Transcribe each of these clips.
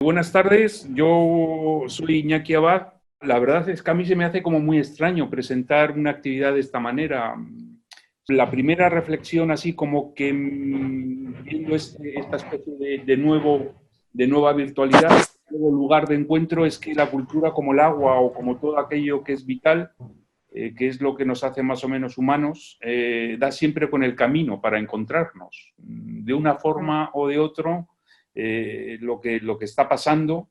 Buenas tardes, yo soy Iñaki Abad. La verdad es que a mí se me hace como muy extraño presentar una actividad de esta manera. La primera reflexión, así como que viendo esta especie de nueva virtualidad, nuevo lugar de encuentro, es que la cultura, como el agua o como todo aquello que es vital, que es lo que nos hace más o menos humanos, da siempre con el camino para encontrarnos. De una forma o de otra, lo que está pasando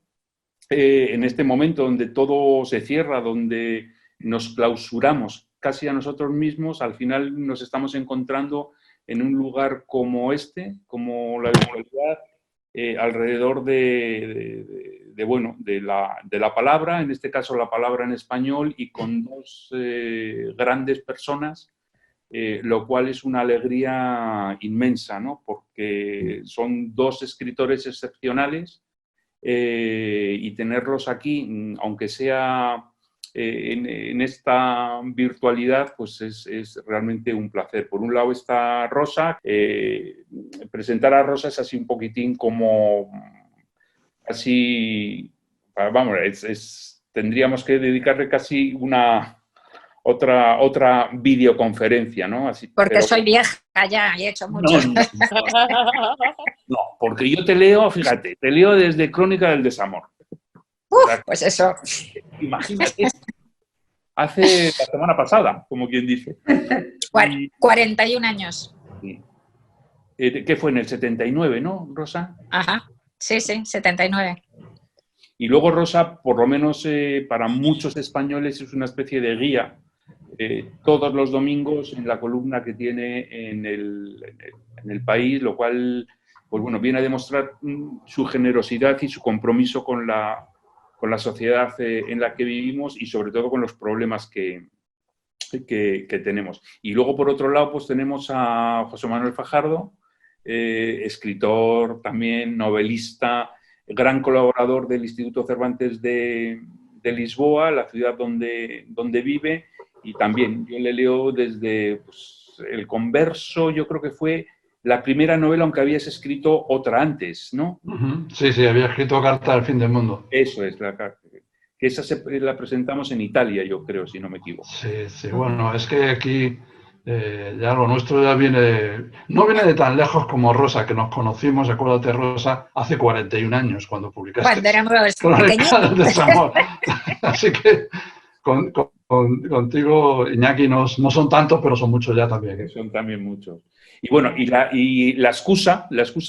en este momento donde todo se cierra, donde nos clausuramos casi a nosotros mismos, al final nos estamos encontrando en un lugar como este, como la virtualidad, alrededor de la palabra, en este caso la palabra en español, y con dos grandes personas, lo cual es una alegría inmensa, ¿no? Porque son dos escritores excepcionales, y tenerlos aquí, aunque sea en esta virtualidad, pues es realmente un placer. Por un lado está Rosa. Presentar a Rosa es así un poquitín como así, vamos, tendríamos que dedicarle casi otra videoconferencia, ¿no? Así, Porque pero, soy vieja ya y he hecho mucho. No, porque yo te leo, fíjate, te leo desde Crónica del Desamor. Uf, pues eso. Imagínate, hace la semana pasada, como quien dice. 41 años. Sí. ¿Qué fue? En el 79, ¿no, Rosa? Ajá, sí, 79. Y luego Rosa, por lo menos para muchos españoles, es una especie de guía. Todos los domingos en la columna que tiene en el País, lo cual, pues bueno, viene a demostrar su generosidad y su compromiso con la sociedad en la que vivimos y sobre todo con los problemas que tenemos. Y luego, por otro lado, pues tenemos a José Manuel Fajardo, escritor también, novelista, gran colaborador del Instituto Cervantes de Lisboa, la ciudad donde vive, y también yo le leo desde pues, El Converso. Yo creo que fue la primera novela, aunque habías escrito otra antes, ¿no? Sí, había escrito Carta al fin del mundo. Eso es, que esa la presentamos en Italia, yo creo, si no me equivoco. Sí, bueno, es que aquí ya lo nuestro ya no viene de tan lejos como Rosa, que nos conocimos, acuérdate, Rosa, hace 41 años cuando publicaste Cuando éramos Crónica del pequeñitos. Desamor. Así que contigo, Iñaki, no son tantos, pero son muchos ya también, ¿eh? Son también muchos. Y bueno, y la excusa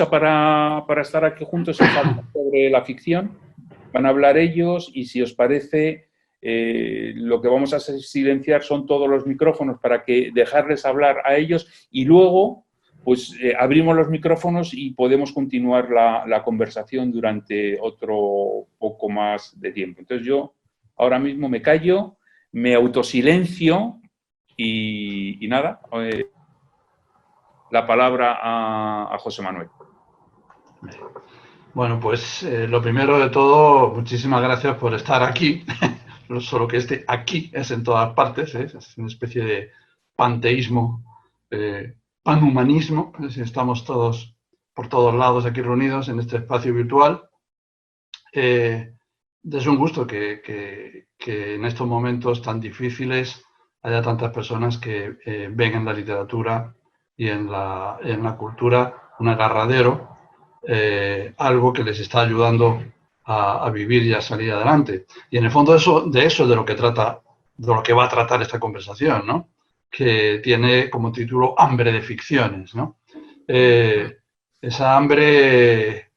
para estar aquí juntos es hablar sobre la ficción. Van a hablar ellos y, si os parece, lo que vamos a silenciar son todos los micrófonos para que dejarles hablar a ellos, y luego pues abrimos los micrófonos y podemos continuar la conversación durante otro poco más de tiempo. Entonces yo ahora mismo me callo, me autosilencio y nada, la palabra a José Manuel. Bueno, pues lo primero de todo, muchísimas gracias por estar aquí. Solo que aquí es en todas partes, ¿eh? Es una especie de panteísmo, panhumanismo. Estamos todos por todos lados aquí reunidos en este espacio virtual. Es un gusto que en estos momentos tan difíciles haya tantas personas que ven en la literatura y en la cultura un agarradero, algo que les está ayudando a vivir y a salir adelante. Y en el fondo de eso es de lo que va a tratar esta conversación, ¿no? Que tiene como título Hambre de ficciones, ¿no? Esa hambre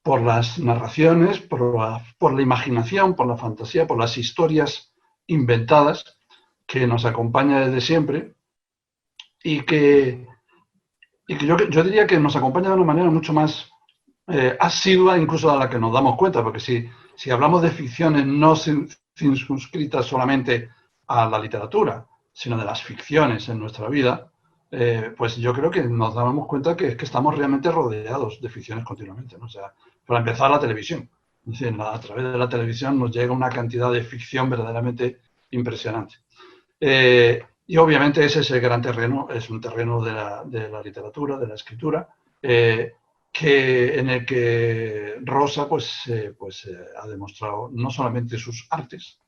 por las narraciones, por la imaginación, por la fantasía, por las historias inventadas que nos acompaña desde siempre y que yo diría que nos acompaña de una manera mucho más asidua incluso a la que nos damos cuenta, porque si hablamos de ficciones no circunscritas solamente a la literatura, sino de las ficciones en nuestra vida, pues yo creo que nos damos cuenta que estamos realmente rodeados de ficciones continuamente, ¿no? O sea, para empezar, la televisión. Es decir, a través de la televisión nos llega una cantidad de ficción verdaderamente impresionante. Y obviamente ese es el gran terreno, es un terreno de la literatura, de la escritura, en el que Rosa ha demostrado no solamente sus artes,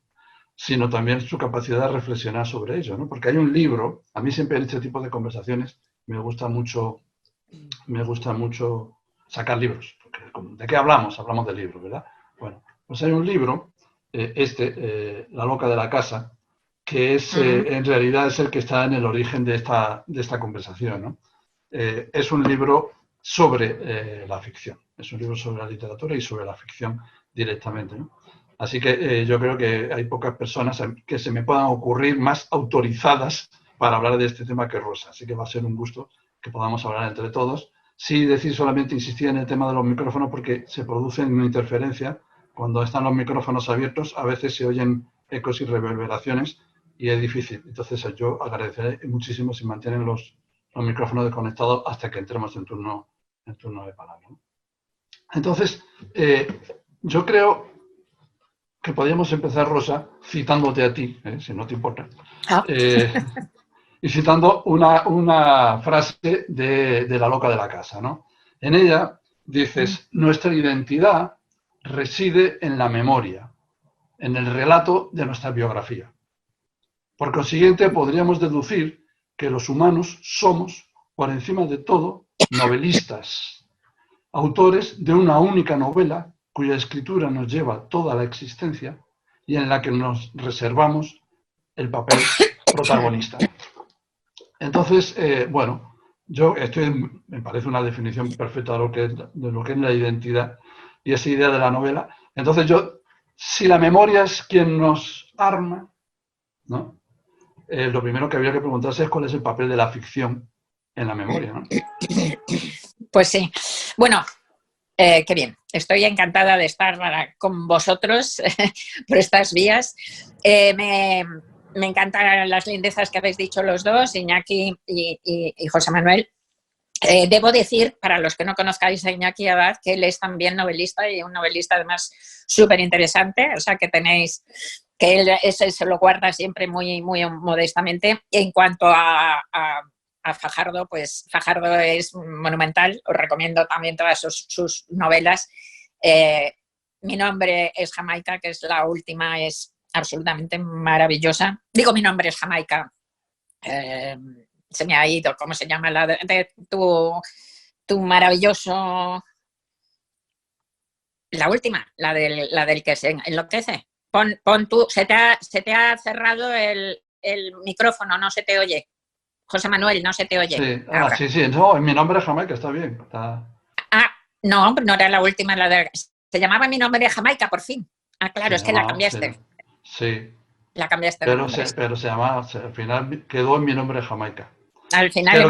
sino también su capacidad de reflexionar sobre ello, ¿no? Porque hay un libro, a mí siempre en este tipo de conversaciones me gusta mucho sacar libros, porque ¿de qué hablamos? Hablamos de libros, ¿verdad? Bueno, pues hay un libro, La loca de la casa, que es en realidad es el que está en el origen de esta conversación, ¿no? Es un libro sobre la ficción, es un libro sobre la literatura y sobre la ficción directamente, ¿no? Así que yo creo que hay pocas personas que se me puedan ocurrir más autorizadas para hablar de este tema que Rosa, así que va a ser un gusto que podamos hablar entre todos. Sí, decir solamente insistir en el tema de los micrófonos porque se producen una interferencia cuando están los micrófonos abiertos, a veces se oyen ecos y reverberaciones y es difícil. Entonces yo agradeceré muchísimo si mantienen los micrófonos desconectados hasta que entremos en turno de palabra. Entonces, yo creo que podríamos empezar, Rosa, citándote a ti, si no te importa, y citando una frase de La loca de la casa, ¿no? En ella dices, nuestra identidad reside en la memoria, en el relato de nuestra biografía. Por consiguiente, podríamos deducir que los humanos somos, por encima de todo, novelistas, autores de una única novela cuya escritura nos lleva toda la existencia y en la que nos reservamos el papel protagonista. Entonces, bueno, me parece una definición perfecta de lo que es la identidad y esa idea de la novela. Entonces si la memoria es quien nos arma, ¿no? Lo primero que habría que preguntarse es cuál es el papel de la ficción en la memoria, ¿no? Pues sí. Bueno, qué bien. Estoy encantada de estar con vosotros por estas vías. Me encantan las lindezas que habéis dicho los dos, Iñaki y José Manuel. Debo decir, para los que no conozcáis a Iñaki Abad, que él es también novelista y un novelista además súper interesante, o sea que él ese se lo guarda siempre muy, muy modestamente. En cuanto a Fajardo, pues Fajardo es monumental, os recomiendo también todas sus novelas. Mi nombre es Jamaica, que es la última, es absolutamente maravillosa. Digo, mi nombre es Jamaica. Se me ha ido, ¿cómo se llama? La de tu maravilloso... La última, la del que se enloquece. Pon tú, se te ha cerrado el micrófono, no se te oye. José Manuel, no se te oye. Sí, sí, no, mi nombre es Jamaica, está bien. No era la última, se llamaba Mi nombre es Jamaica, por fin. Claro, es que la cambiaste. Sí. La cambiaste. Pero se llamaba, al final quedó en Mi nombre es Jamaica. Al final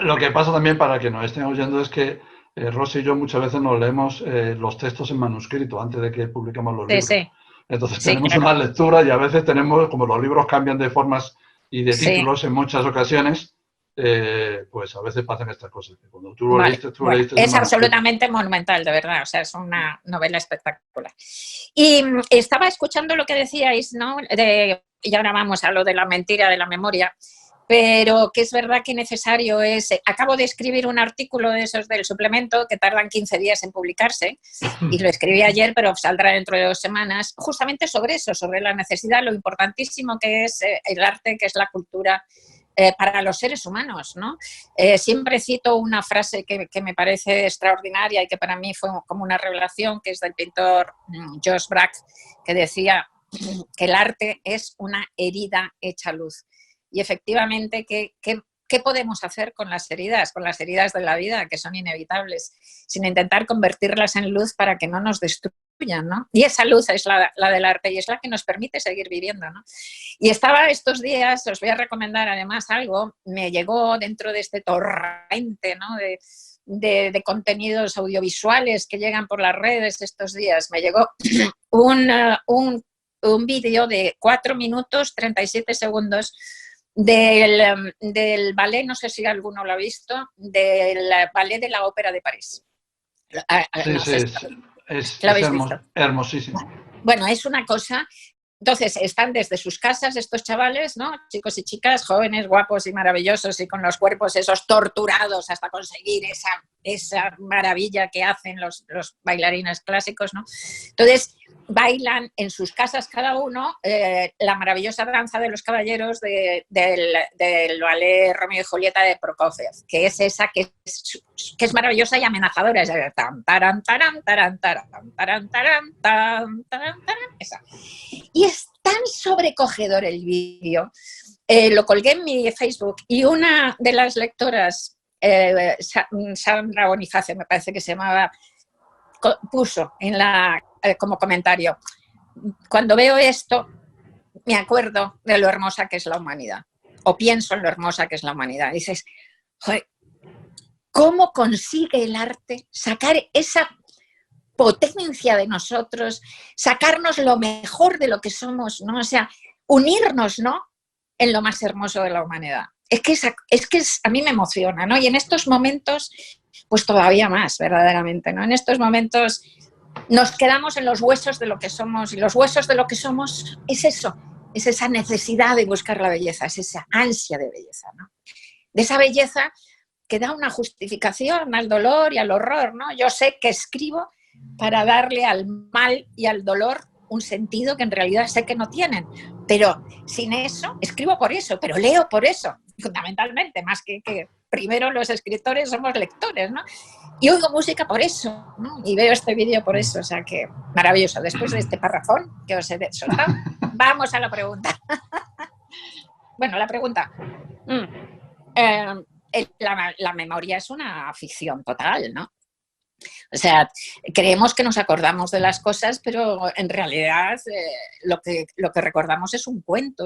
lo que pasa también, para que nos estén oyendo, es que Rosa y yo muchas veces nos leemos los textos en manuscrito antes de que publiquemos los libros. Sí. Entonces tenemos una lectura y a veces tenemos, como los libros cambian de formas y de títulos en muchas ocasiones, pues a veces pasan estas cosas. Cuando tú lo leíste, es absolutamente monumental, de verdad. O sea, es una novela espectacular. Y estaba escuchando lo que decíais, ¿no? Y ahora vamos a lo de la mentira de la memoria. Pero que es verdad que necesario es... Acabo de escribir un artículo de esos del suplemento que tardan 15 días en publicarse y lo escribí ayer, pero saldrá dentro de 2 semanas, justamente sobre eso, sobre la necesidad, lo importantísimo que es el arte, que es la cultura para los seres humanos, ¿no? Siempre cito una frase que me parece extraordinaria y que para mí fue como una revelación, que es del pintor Josh Brack, que decía que el arte es una herida hecha luz. Y efectivamente, ¿qué podemos hacer con las heridas de la vida, que son inevitables, sin intentar convertirlas en luz para que no nos destruyan, ¿no? Y esa luz es la del arte y es la que nos permite seguir viviendo, ¿no? Y estaba estos días, os voy a recomendar además algo, me llegó dentro de este torrente, ¿no? de contenidos audiovisuales que llegan por las redes estos días, me llegó un vídeo de 4 minutos 37 segundos del ballet, no sé si alguno lo ha visto, del ballet de la Ópera de París. Es hermosísimo. Bueno, es una cosa Entonces, están desde sus casas estos chavales, ¿no? Chicos y chicas, jóvenes, guapos y maravillosos y con los cuerpos esos torturados hasta conseguir esa maravilla que hacen los bailarines clásicos, ¿no? Entonces, bailan en sus casas cada uno la maravillosa danza de los caballeros del ballet Romeo y Julieta de Prokofiev, que es esa que es maravillosa y amenazadora. Es tan, taran, taran, taran, taran, taran, taran, taran, taran, esa. Y es tan sobrecogedor el vídeo. Lo colgué en mi Facebook y una de las lectoras, Sandra Boniface, me parece que se llamaba, puso como comentario: cuando veo esto me acuerdo de lo hermosa que es la humanidad, o pienso en lo hermosa que es la humanidad. Y dices, joder, ¿cómo consigue el arte sacar esa potencia de nosotros, sacarnos lo mejor de lo que somos, ¿no? O sea, unirnos, ¿no?, en lo más hermoso de la humanidad. Es que a mí me emociona, ¿no? Y en estos momentos, pues todavía más, verdaderamente, ¿no? En estos momentos nos quedamos en los huesos de lo que somos, y los huesos de lo que somos es eso, es esa necesidad de buscar la belleza, es esa ansia de belleza, ¿no? De esa belleza que da una justificación al dolor y al horror, ¿no? Yo sé que escribo para darle al mal y al dolor un sentido que en realidad sé que no tienen, pero sin eso, escribo por eso, pero leo por eso, fundamentalmente, más que primero los escritores somos lectores, ¿no? Y oigo música por eso, ¿no? Y veo este vídeo por eso, o sea que maravilloso. Después de este parrafón que os he soltado, vamos a la pregunta. Bueno, la pregunta. La memoria es una ficción total, ¿no? O sea, creemos que nos acordamos de las cosas, pero en realidad lo que recordamos es un cuento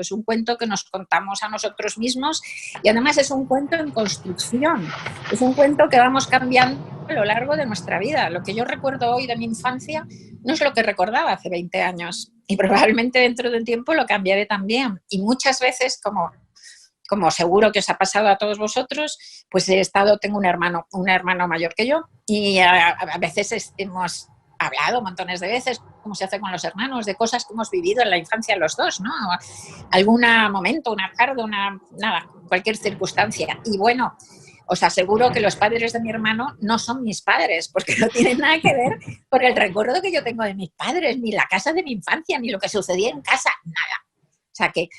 que nos contamos a nosotros mismos, y además es un cuento en construcción, es un cuento que vamos cambiando a lo largo de nuestra vida. Lo que yo recuerdo hoy de mi infancia no es lo que recordaba hace 20 años, y probablemente dentro de un tiempo lo cambiaré también. Y muchas veces, como seguro que os ha pasado a todos vosotros, pues tengo un hermano mayor que yo, y a veces hemos hablado montones de veces, como se hace con los hermanos, de cosas que hemos vivido en la infancia los dos, ¿no? Algún momento, una tarde, cualquier circunstancia. Y bueno, os aseguro que los padres de mi hermano no son mis padres, porque no tienen nada que ver con el recuerdo que yo tengo de mis padres, ni la casa de mi infancia, ni lo que sucedía en casa, nada. O sea que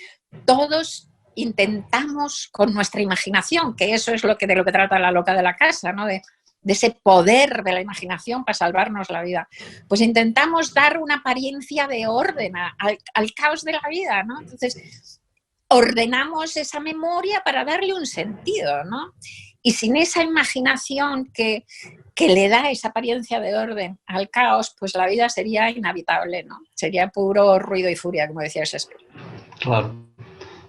todos intentamos con nuestra imaginación, que eso es de lo que trata La loca de la casa, ¿no? De ese poder de la imaginación para salvarnos la vida. Pues intentamos dar una apariencia de orden al caos de la vida, ¿no? Entonces, ordenamos esa memoria para darle un sentido, ¿no? Y sin esa imaginación que le da esa apariencia de orden al caos, pues la vida sería inhabitable, ¿no? Sería puro ruido y furia, como decía Shakespeare. Claro.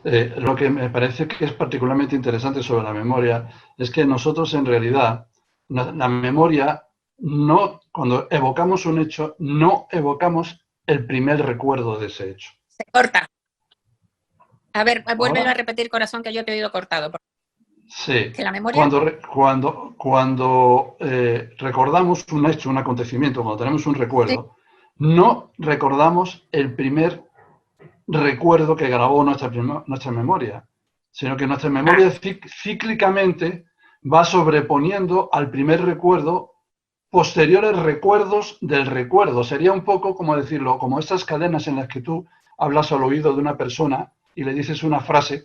Lo que me parece que es particularmente interesante sobre la memoria es que nosotros en realidad, la memoria, cuando evocamos un hecho, no evocamos el primer recuerdo de ese hecho. Se corta. A ver, vuélvelo a repetir, corazón, que yo te he oído cortado. Sí. Que la memoria... Cuando recordamos un hecho, un acontecimiento, cuando tenemos un recuerdo, sí, no recordamos el primer recuerdo que grabó nuestra memoria, sino que nuestra memoria cíclicamente va sobreponiendo al primer recuerdo posteriores recuerdos del recuerdo. Sería un poco como decirlo, como estas cadenas en las que tú hablas al oído de una persona y le dices una frase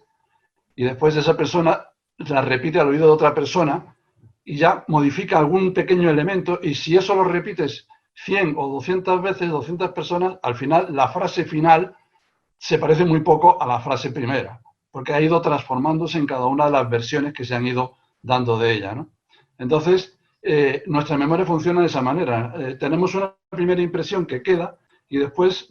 y después de esa persona la repite al oído de otra persona y ya modifica algún pequeño elemento, y si eso lo repites 100 o 200 veces, 200 personas, al final la frase final se parece muy poco a la frase primera, porque ha ido transformándose en cada una de las versiones que se han ido dando de ella, ¿no? Entonces, nuestra memoria funciona de esa manera. Tenemos una primera impresión que queda y después,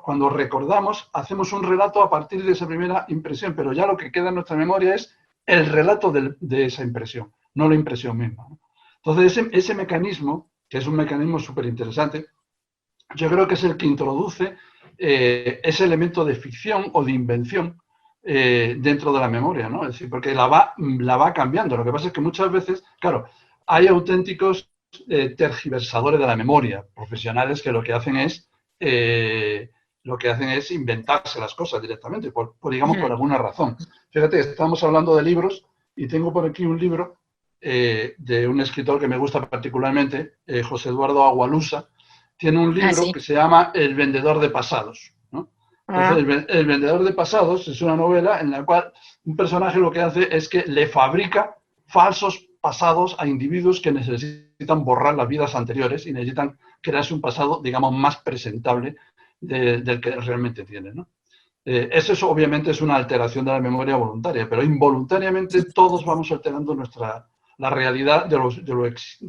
cuando recordamos, hacemos un relato a partir de esa primera impresión, pero ya lo que queda en nuestra memoria es el relato de esa impresión, no la impresión misma, ¿no? Entonces, ese mecanismo, que es un mecanismo súper interesante, yo creo que es el que introduce ese elemento de ficción o de invención dentro de la memoria, ¿no? Es decir, porque la va cambiando. Lo que pasa es que muchas veces, claro, hay auténticos tergiversadores de la memoria, profesionales que lo que hacen es lo que hacen es inventarse las cosas directamente, digamos, por alguna razón. Fíjate, estamos hablando de libros y tengo por aquí un libro de un escritor que me gusta particularmente, José Eduardo Agualusa. Tiene un libro sí. que se llama El vendedor de pasados, ¿no? Entonces, el vendedor de pasados es una novela en la cual un personaje lo que hace es que le fabrica falsos pasados a individuos que necesitan borrar las vidas anteriores y necesitan crearse un pasado, digamos, más presentable del que realmente tienen, ¿no? Eso obviamente es una alteración de la memoria voluntaria, pero involuntariamente todos vamos alterando la realidad de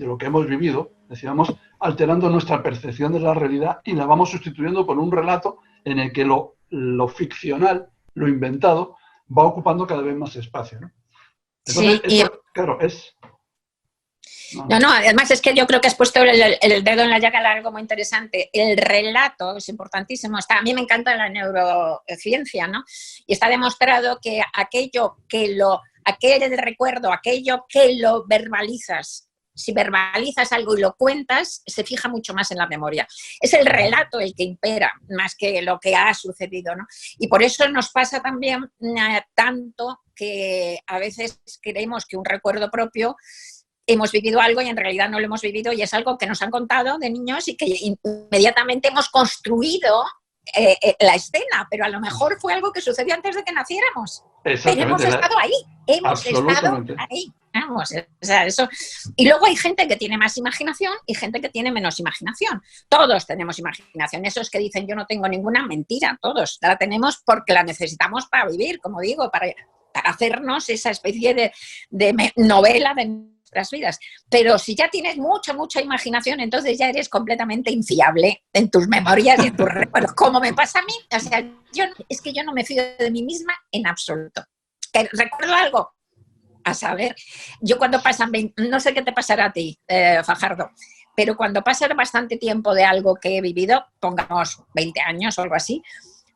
lo que hemos vivido, decíamos, alterando nuestra percepción de la realidad y la vamos sustituyendo por un relato en el que lo ficcional, lo inventado, va ocupando cada vez más espacio, ¿no? Entonces, Sí, claro, es... No, además es que yo creo que has puesto el dedo en la llaga en algo muy interesante. El relato es importantísimo. A mí me encanta la neurociencia, ¿no? Y está demostrado que aquel recuerdo, aquello que lo verbalizas, si verbalizas algo y lo cuentas, se fija mucho más en la memoria. Es el relato el que impera, más que lo que ha sucedido, ¿no? Y por eso nos pasa también tanto que a veces creemos que un recuerdo propio hemos vivido algo y en realidad no lo hemos vivido y es algo que nos han contado de niños y que inmediatamente hemos construido la escena, pero a lo mejor fue algo que sucedió antes de que naciéramos. Pero hemos estado ahí, vamos, o sea, eso. Y luego hay gente que tiene más imaginación y gente que tiene menos imaginación. Todos tenemos imaginación. Esos que dicen yo no tengo ninguna, mentira, todos la tenemos porque la necesitamos para vivir, como digo, para hacernos esa especie de novela de las vidas, pero si ya tienes mucha imaginación, entonces ya eres completamente infiable en tus memorias y en tus recuerdos, como me pasa a mí. O sea, es que yo no me fío de mí misma en absoluto. ¿Que recuerdo algo? A saber, yo cuando pasan, no sé qué te pasará a ti, Fajardo, pero cuando pasa bastante tiempo de algo que he vivido, pongamos 20 años o algo así,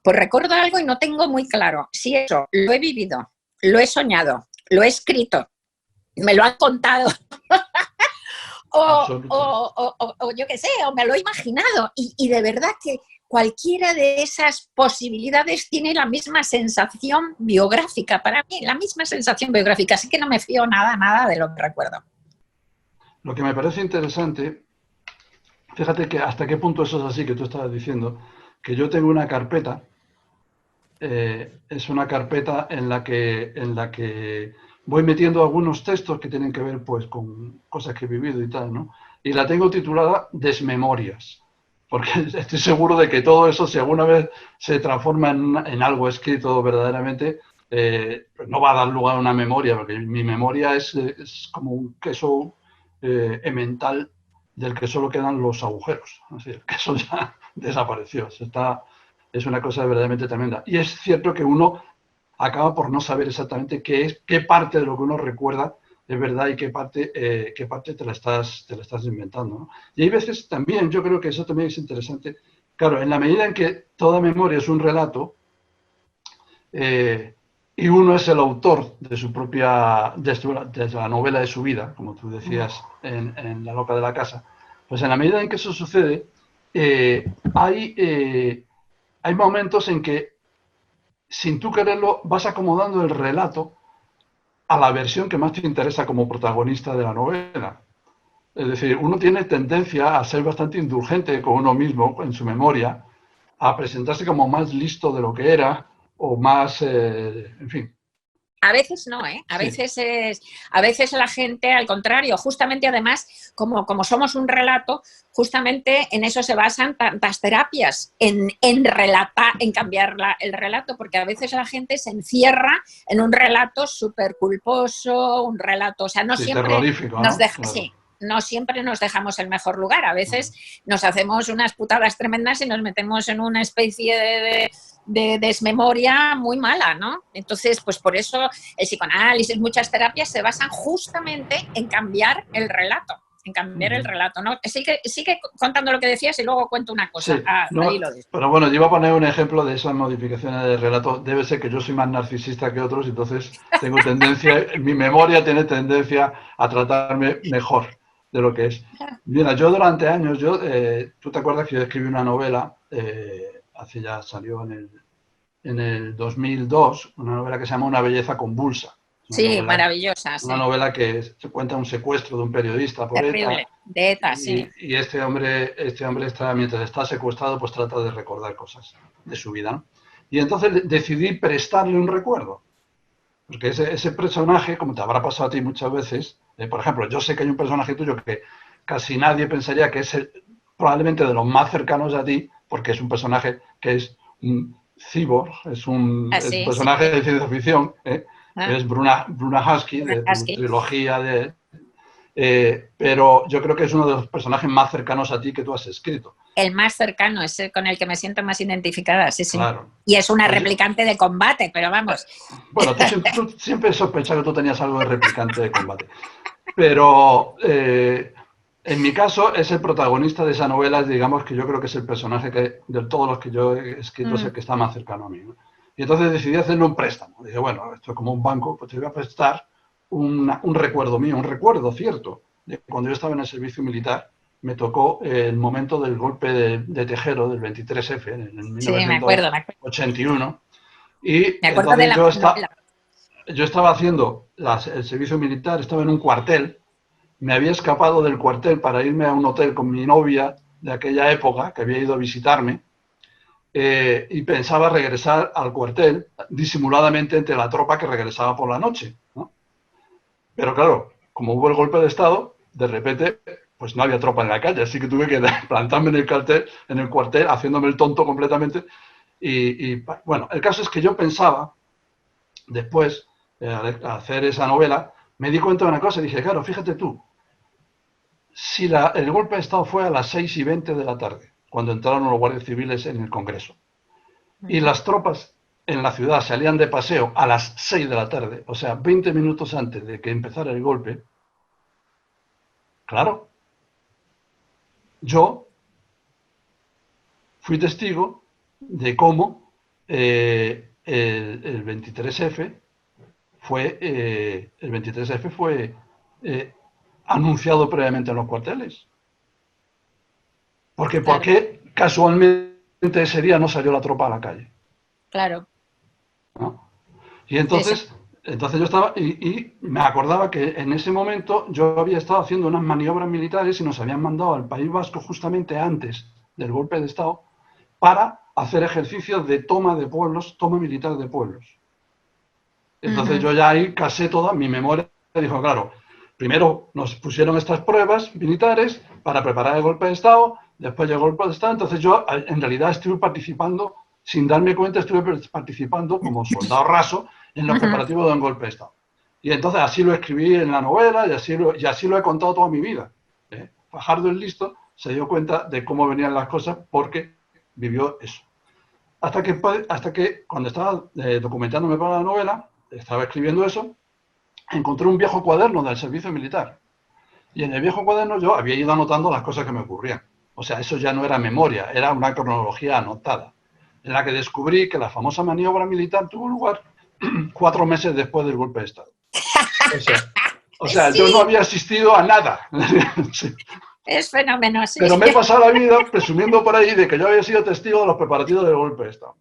pues recuerdo algo y no tengo muy claro si eso lo he vivido, lo he soñado, lo he escrito, me lo han contado o yo qué sé, o me lo he imaginado y de verdad que cualquiera de esas posibilidades tiene la misma sensación biográfica para mí, la misma sensación biográfica, así que no me fío nada de lo que recuerdo. Lo que me parece interesante, fíjate que hasta qué punto eso es así que tú estabas diciendo, que yo tengo una carpeta, es una carpeta en la que voy metiendo algunos textos que tienen que ver pues con cosas que he vivido y tal, ¿no? Y la tengo titulada Desmemorias, porque estoy seguro de que todo eso, si alguna vez se transforma en algo escrito verdaderamente, pues no va a dar lugar a una memoria, porque mi memoria es como un queso emmental del que solo quedan los agujeros. Así, el queso ya desapareció. Es una cosa verdaderamente tremenda. Y es cierto que uno acaba por no saber exactamente qué parte de lo que uno recuerda es verdad y qué parte te la estás inventando, ¿no? Y hay veces también, yo creo que eso también es interesante, claro, en la medida en que toda memoria es un relato y uno es el autor de su propia, de la novela de su vida, como tú decías en La loca de la casa, pues en la medida en que eso sucede, hay momentos en que sin tú quererlo, vas acomodando el relato a la versión que más te interesa como protagonista de la novela. Es decir, uno tiene tendencia a ser bastante indulgente con uno mismo, en su memoria, a presentarse como más listo de lo que era, o más, en fin. A veces no, ¿eh? A veces la gente, al contrario, justamente además, como somos un relato, justamente en eso se basan tantas terapias, en relatar, en cambiar el relato, porque a veces la gente se encierra en un relato súper culposo, un relato, o sea, no siempre terrorífico, nos deja, claro. Sí, no siempre nos dejamos el mejor lugar, a veces nos hacemos unas putadas tremendas y nos metemos en una especie de desmemoria muy mala, ¿no? Entonces, pues por eso el psicoanálisis, muchas terapias se basan justamente en cambiar el relato, ¿no? Sigue contando lo que decías y luego cuento una cosa. Sí, pero bueno, yo iba a poner un ejemplo de esas modificaciones de relato. Debe ser que yo soy más narcisista que otros, entonces tengo tendencia, mi memoria tiene tendencia a tratarme mejor de lo que es. Mira, yo durante años, tú te acuerdas que yo escribí una novela hace ya salió en el 2002, una novela que se llama Una belleza convulsa. Sí, maravillosa, una sí. novela que se cuenta un secuestro de un periodista por Terrible, ETA. de ETA, sí. Y este hombre está, mientras está secuestrado, pues trata de recordar cosas de su vida, ¿no? Y entonces decidí prestarle un recuerdo. Porque ese personaje, como te habrá pasado a ti muchas veces, por ejemplo, yo sé que hay un personaje tuyo que casi nadie pensaría que es probablemente de los más cercanos a ti, porque es un personaje que es un cyborg, es un Así, sí. personaje de ciencia ficción, Ah, es Bruna Husky, de tu Husky. trilogía pero yo creo que es uno de los personajes más cercanos a ti que tú has escrito. El más cercano, es el con el que me siento más identificada, sí, sí. Claro. Y es una Pues replicante de combate, pero vamos. Bueno, tú siempre sospechas que tú tenías algo de replicante de combate. Pero en mi caso es el protagonista de esa novela, digamos que yo creo que es el personaje que de todos los que yo he escrito es el que está más cercano a mí, ¿no? Y entonces decidí hacerle un préstamo. Dije, bueno, esto es como un banco, pues te voy a prestar un recuerdo mío, un recuerdo cierto. De cuando yo estaba en el servicio militar, me tocó el momento del golpe de Tejero, del 23F, en Sí, me acuerdo. 1981. Y Me acuerdo de entonces la novela. yo estaba haciendo el servicio militar, estaba en un cuartel, me había escapado del cuartel para irme a un hotel con mi novia de aquella época, que había ido a visitarme, y pensaba regresar al cuartel disimuladamente entre la tropa que regresaba por la noche, ¿no? Pero claro, como hubo el golpe de Estado, de repente pues no había tropa en la calle, así que tuve que plantarme en el cuartel, haciéndome el tonto completamente. Bueno, el caso es que yo pensaba, después, al hacer esa novela, me di cuenta de una cosa y dije, claro, fíjate tú, si el golpe de Estado fue a las 6:20 de la tarde, cuando entraron los guardias civiles en el Congreso, y las tropas en la ciudad salían de paseo a las 6 de la tarde, o sea, 20 minutos antes de que empezara el golpe, claro, yo fui testigo de cómo el 23F fue anunciado previamente en los cuarteles. Porque Claro. ¿por qué casualmente ese día no salió la tropa a la calle? Claro. ¿No? Y Sí, sí. entonces yo estaba, y me acordaba que en ese momento yo había estado haciendo unas maniobras militares y nos habían mandado al País Vasco justamente antes del golpe de Estado para hacer ejercicios de toma de pueblos, toma militar de pueblos. Entonces yo ya ahí casé toda mi memoria, dijo, claro, primero nos pusieron estas pruebas militares para preparar el golpe de Estado, después llegó el golpe de Estado, entonces yo en realidad estuve participando, sin darme cuenta, estuve participando como soldado raso en los preparativos de un golpe de Estado. Y entonces así lo escribí en la novela y así lo he contado toda mi vida. Fajardo el Listo se dio cuenta de cómo venían las cosas porque vivió eso. Hasta que cuando estaba documentándome para la novela, estaba escribiendo eso, encontré un viejo cuaderno del servicio militar. Y en el viejo cuaderno yo había ido anotando las cosas que me ocurrían. O sea, eso ya no era memoria, era una cronología anotada, en la que descubrí que la famosa maniobra militar tuvo lugar 4 meses después del golpe de Estado. O sea, yo no Sí, había asistido a nada. es fenómeno, sí. Pero me he pasado la vida presumiendo por ahí de que yo había sido testigo de los preparativos del golpe de Estado.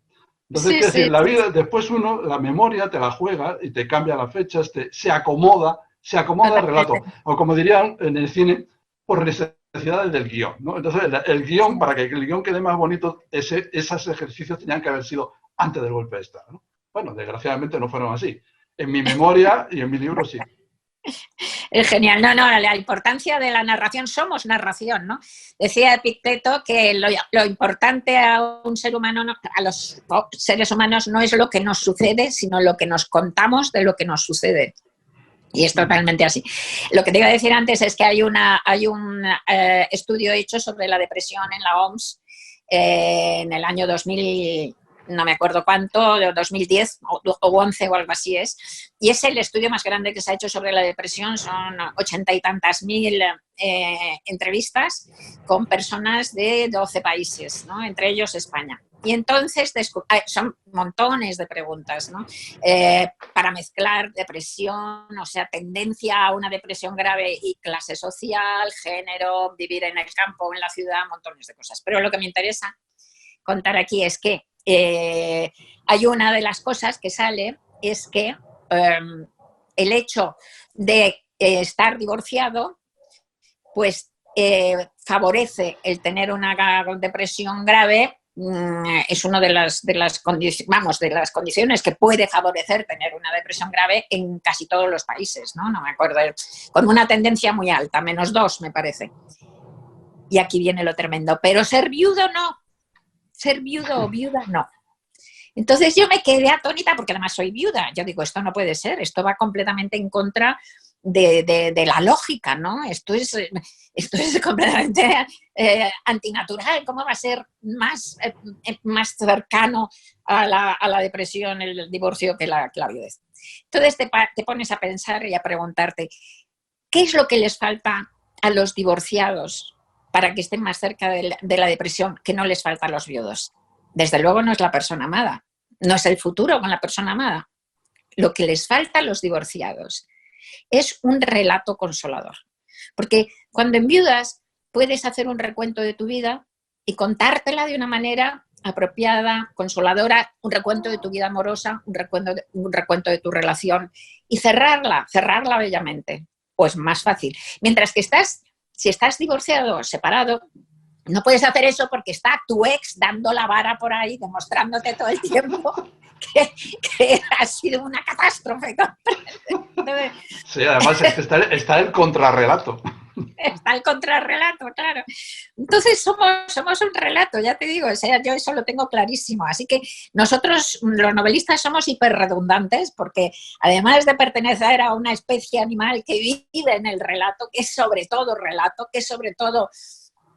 Entonces, Sí, quiero decir, sí. la vida, después uno, la memoria te la juega y te cambia las fechas, se acomoda el relato. Totalmente. O como dirían en el cine, por necesidades del guión, ¿no? Entonces, el guión, para que el guión quede más bonito, esos ejercicios tenían que haber sido antes del golpe de Estado, ¿no? Bueno, desgraciadamente no fueron así. En mi memoria y en mi libro sí. Es genial. No, no, la importancia de la narración, somos narración, ¿no? Decía Epicteto que lo importante a un ser humano, a los seres humanos, no es lo que nos sucede, sino lo que nos contamos de lo que nos sucede. Y es totalmente así. Lo que te iba a decir antes es que hay un estudio hecho sobre la depresión en la OMS en el año 2000, no me acuerdo cuánto, 2010 o 11 o algo así es. Y es el estudio más grande que se ha hecho sobre la depresión. Son 80 y tantas mil entrevistas con personas de 12 países, ¿no? Entre ellos España. Y entonces son montones de preguntas, ¿no? Para mezclar depresión, o sea, tendencia a una depresión grave y clase social, género, vivir en el campo o en la ciudad, montones de cosas. Pero lo que me interesa contar aquí es que hay una de las cosas que sale, es que el hecho de estar divorciado, pues favorece el tener una depresión grave. Es una de las condiciones que puede favorecer tener una depresión grave en casi todos los países, ¿no? No me acuerdo, con una tendencia muy alta, -2 me parece. Y aquí viene lo tremendo, pero ser viudo no, ser viudo o viuda no. Entonces yo me quedé atónita porque además soy viuda. Yo digo, esto no puede ser, esto va completamente en contra de la lógica, ¿no? Esto es completamente antinatural. ¿Cómo va a ser más cercano a la depresión, el divorcio, que la viudez? Entonces te pones a pensar y a preguntarte, ¿qué es lo que les falta a los divorciados para que estén más cerca de la depresión que no les falta a los viudos? Desde luego no es la persona amada, no es el futuro con la persona amada. Lo que les falta a los divorciados es un relato consolador. Porque cuando enviudas puedes hacer un recuento de tu vida y contártela de una manera apropiada, consoladora, un recuento de tu vida amorosa, un recuento de tu relación y cerrarla bellamente. Pues más fácil. Mientras que si estás divorciado o separado, no puedes hacer eso porque está tu ex dando la vara por ahí, demostrándote todo el tiempo que ha sido una catástrofe. Entonces, Sí, además está el contrarrelato. Está el contrarrelato, claro. Entonces somos un relato, ya te digo, o sea, yo eso lo tengo clarísimo. Así que nosotros, los novelistas, somos hiperredundantes porque además de pertenecer a una especie animal que vive en el relato, que es sobre todo relato, que es sobre todo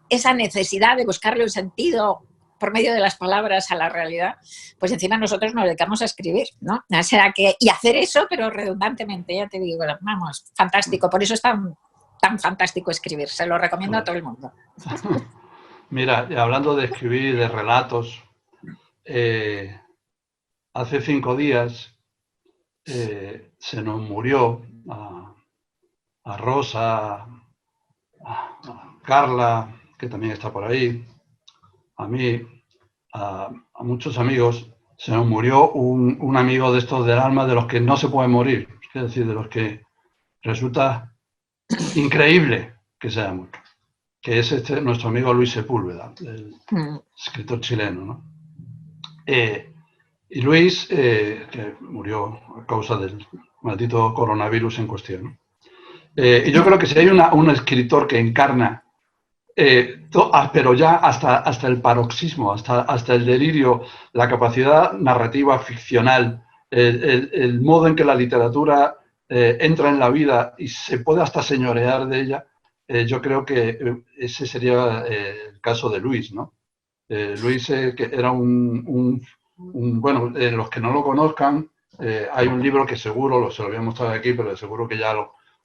esa necesidad de buscarle un sentido por medio de las palabras a la realidad, pues encima nosotros nos dedicamos a escribir, ¿no? O sea que, y hacer eso, pero redundantemente, ya te digo, vamos, fantástico. Por eso es tan fantástico escribir, se lo recomiendo a todo el mundo. Mira, hablando de escribir, de relatos, hace 5 días se nos murió a Rosa, a Carla, que también está por ahí, a mí, a muchos amigos. Se nos murió un amigo de estos del alma, de los que no se pueden morir, es decir, de los que resulta increíble que se haya muerto, que es nuestro amigo Luis Sepúlveda, el escritor chileno, ¿no? Y Luis, que murió a causa del maldito coronavirus en cuestión, ¿no? Y yo creo que si hay un escritor que encarna, pero ya hasta el paroxismo, hasta el delirio, la capacidad narrativa ficcional, el modo en que la literatura entra en la vida y se puede hasta señorear de ella, yo creo que ese sería el caso de Luis, ¿no? Luis, que era bueno, los que no lo conozcan, hay un libro que seguro, se lo voy a mostrar aquí, pero seguro que ya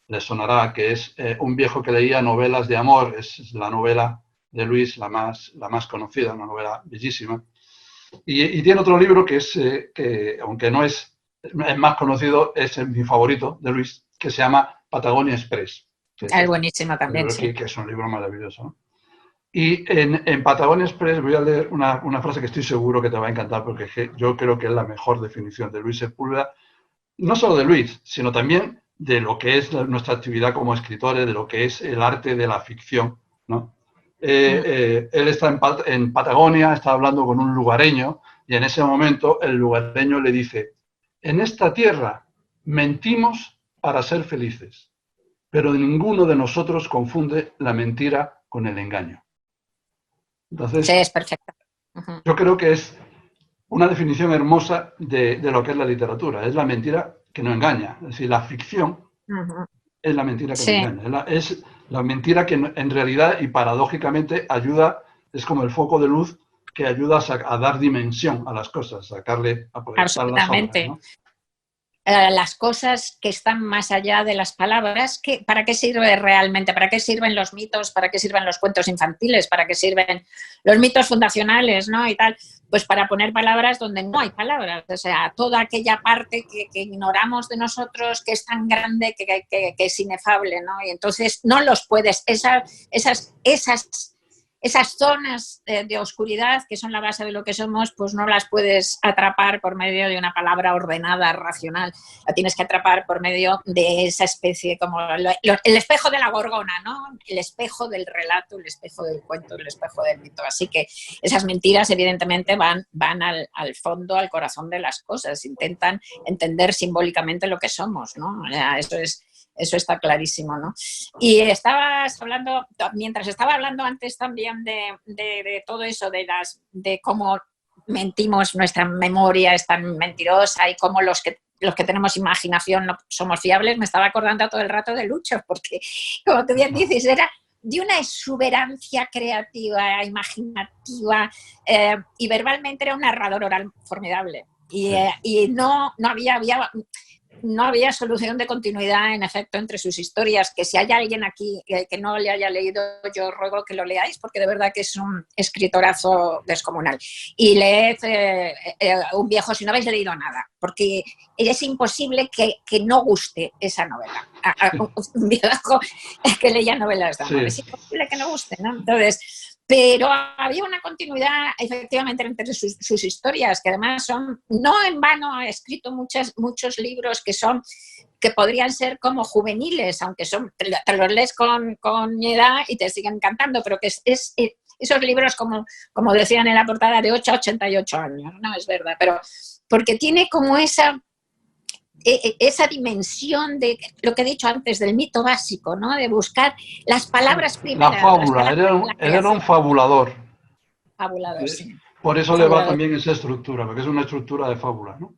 les sonará, que es un viejo que leía novelas de amor. Es la novela de Luis, la más conocida, una novela bellísima. Y tiene otro libro que aunque no es más conocido, es mi favorito de Luis, que se llama Patagonia Express. Es buenísimo también, sí. Que es un libro maravilloso, ¿no? Y en Patagonia Express voy a leer una frase que estoy seguro que te va a encantar, porque yo creo que es la mejor definición de Luis Sepúlveda, no solo de Luis, sino también de lo que es nuestra actividad como escritores, de lo que es el arte de la ficción, ¿no? Él está en Patagonia, está hablando con un lugareño, y en ese momento el lugareño le dice: en esta tierra mentimos para ser felices, pero ninguno de nosotros confunde la mentira con el engaño. Entonces, sí, es perfecto. Yo creo que es una definición hermosa de lo que es la literatura. Es la mentira que no engaña. Es decir, la ficción es la mentira que no engaña. Es la mentira que en realidad y paradójicamente ayuda, es como el foco de luz que ayuda a dar dimensión a las cosas, a proyectar las obras, ¿no? Las cosas que están más allá de las palabras, ¿para qué sirve realmente? ¿Para qué sirven los mitos? ¿Para qué sirven los cuentos infantiles? ¿Para qué sirven los mitos fundacionales, ¿no? Y tal, pues para poner palabras donde no hay palabras. O sea, toda aquella parte que ignoramos de nosotros, que es tan grande, que es inefable, ¿no? Y entonces no los puedes, esas esas zonas de oscuridad que son la base de lo que somos, pues no las puedes atrapar por medio de una palabra ordenada, racional. La tienes que atrapar por medio de esa especie, como el espejo de la gorgona, ¿no? El espejo del relato, el espejo del cuento, el espejo del mito. Así que esas mentiras, evidentemente, van al fondo, al corazón de las cosas. Intentan entender simbólicamente lo que somos, ¿no? Eso está clarísimo, ¿no? Y estabas hablando, mientras estaba hablando antes también de todo eso, de cómo mentimos, nuestra memoria es tan mentirosa y cómo los que tenemos imaginación no somos fiables, me estaba acordando todo el rato de Lucho, porque, como tú bien dices, era de una exuberancia creativa, imaginativa, y verbalmente era un narrador oral formidable. Y no había solución de continuidad, en efecto, entre sus historias, que si hay alguien aquí que no le haya leído, yo ruego que lo leáis, porque de verdad que es un escritorazo descomunal. Y leed Un viejo si no habéis leído nada, porque es imposible que no guste esa novela. Un viejo que leía novelas de amor, es imposible que no guste, ¿no? Entonces... Pero había una continuidad, efectivamente, entre sus historias, que además son, no en vano ha escrito muchos libros que podrían ser como juveniles, aunque te los lees con edad y te siguen encantando, pero que esos libros, como decían en la portada, de 8 a 88 años, no es verdad, pero porque tiene como esa dimensión de lo que he dicho antes, del mito básico, ¿no? De buscar las palabras primeras. La fábula, era un fabulador. Fabulador, sí. Por eso fabulador. Le va también esa estructura, porque es una estructura de fábula, ¿no?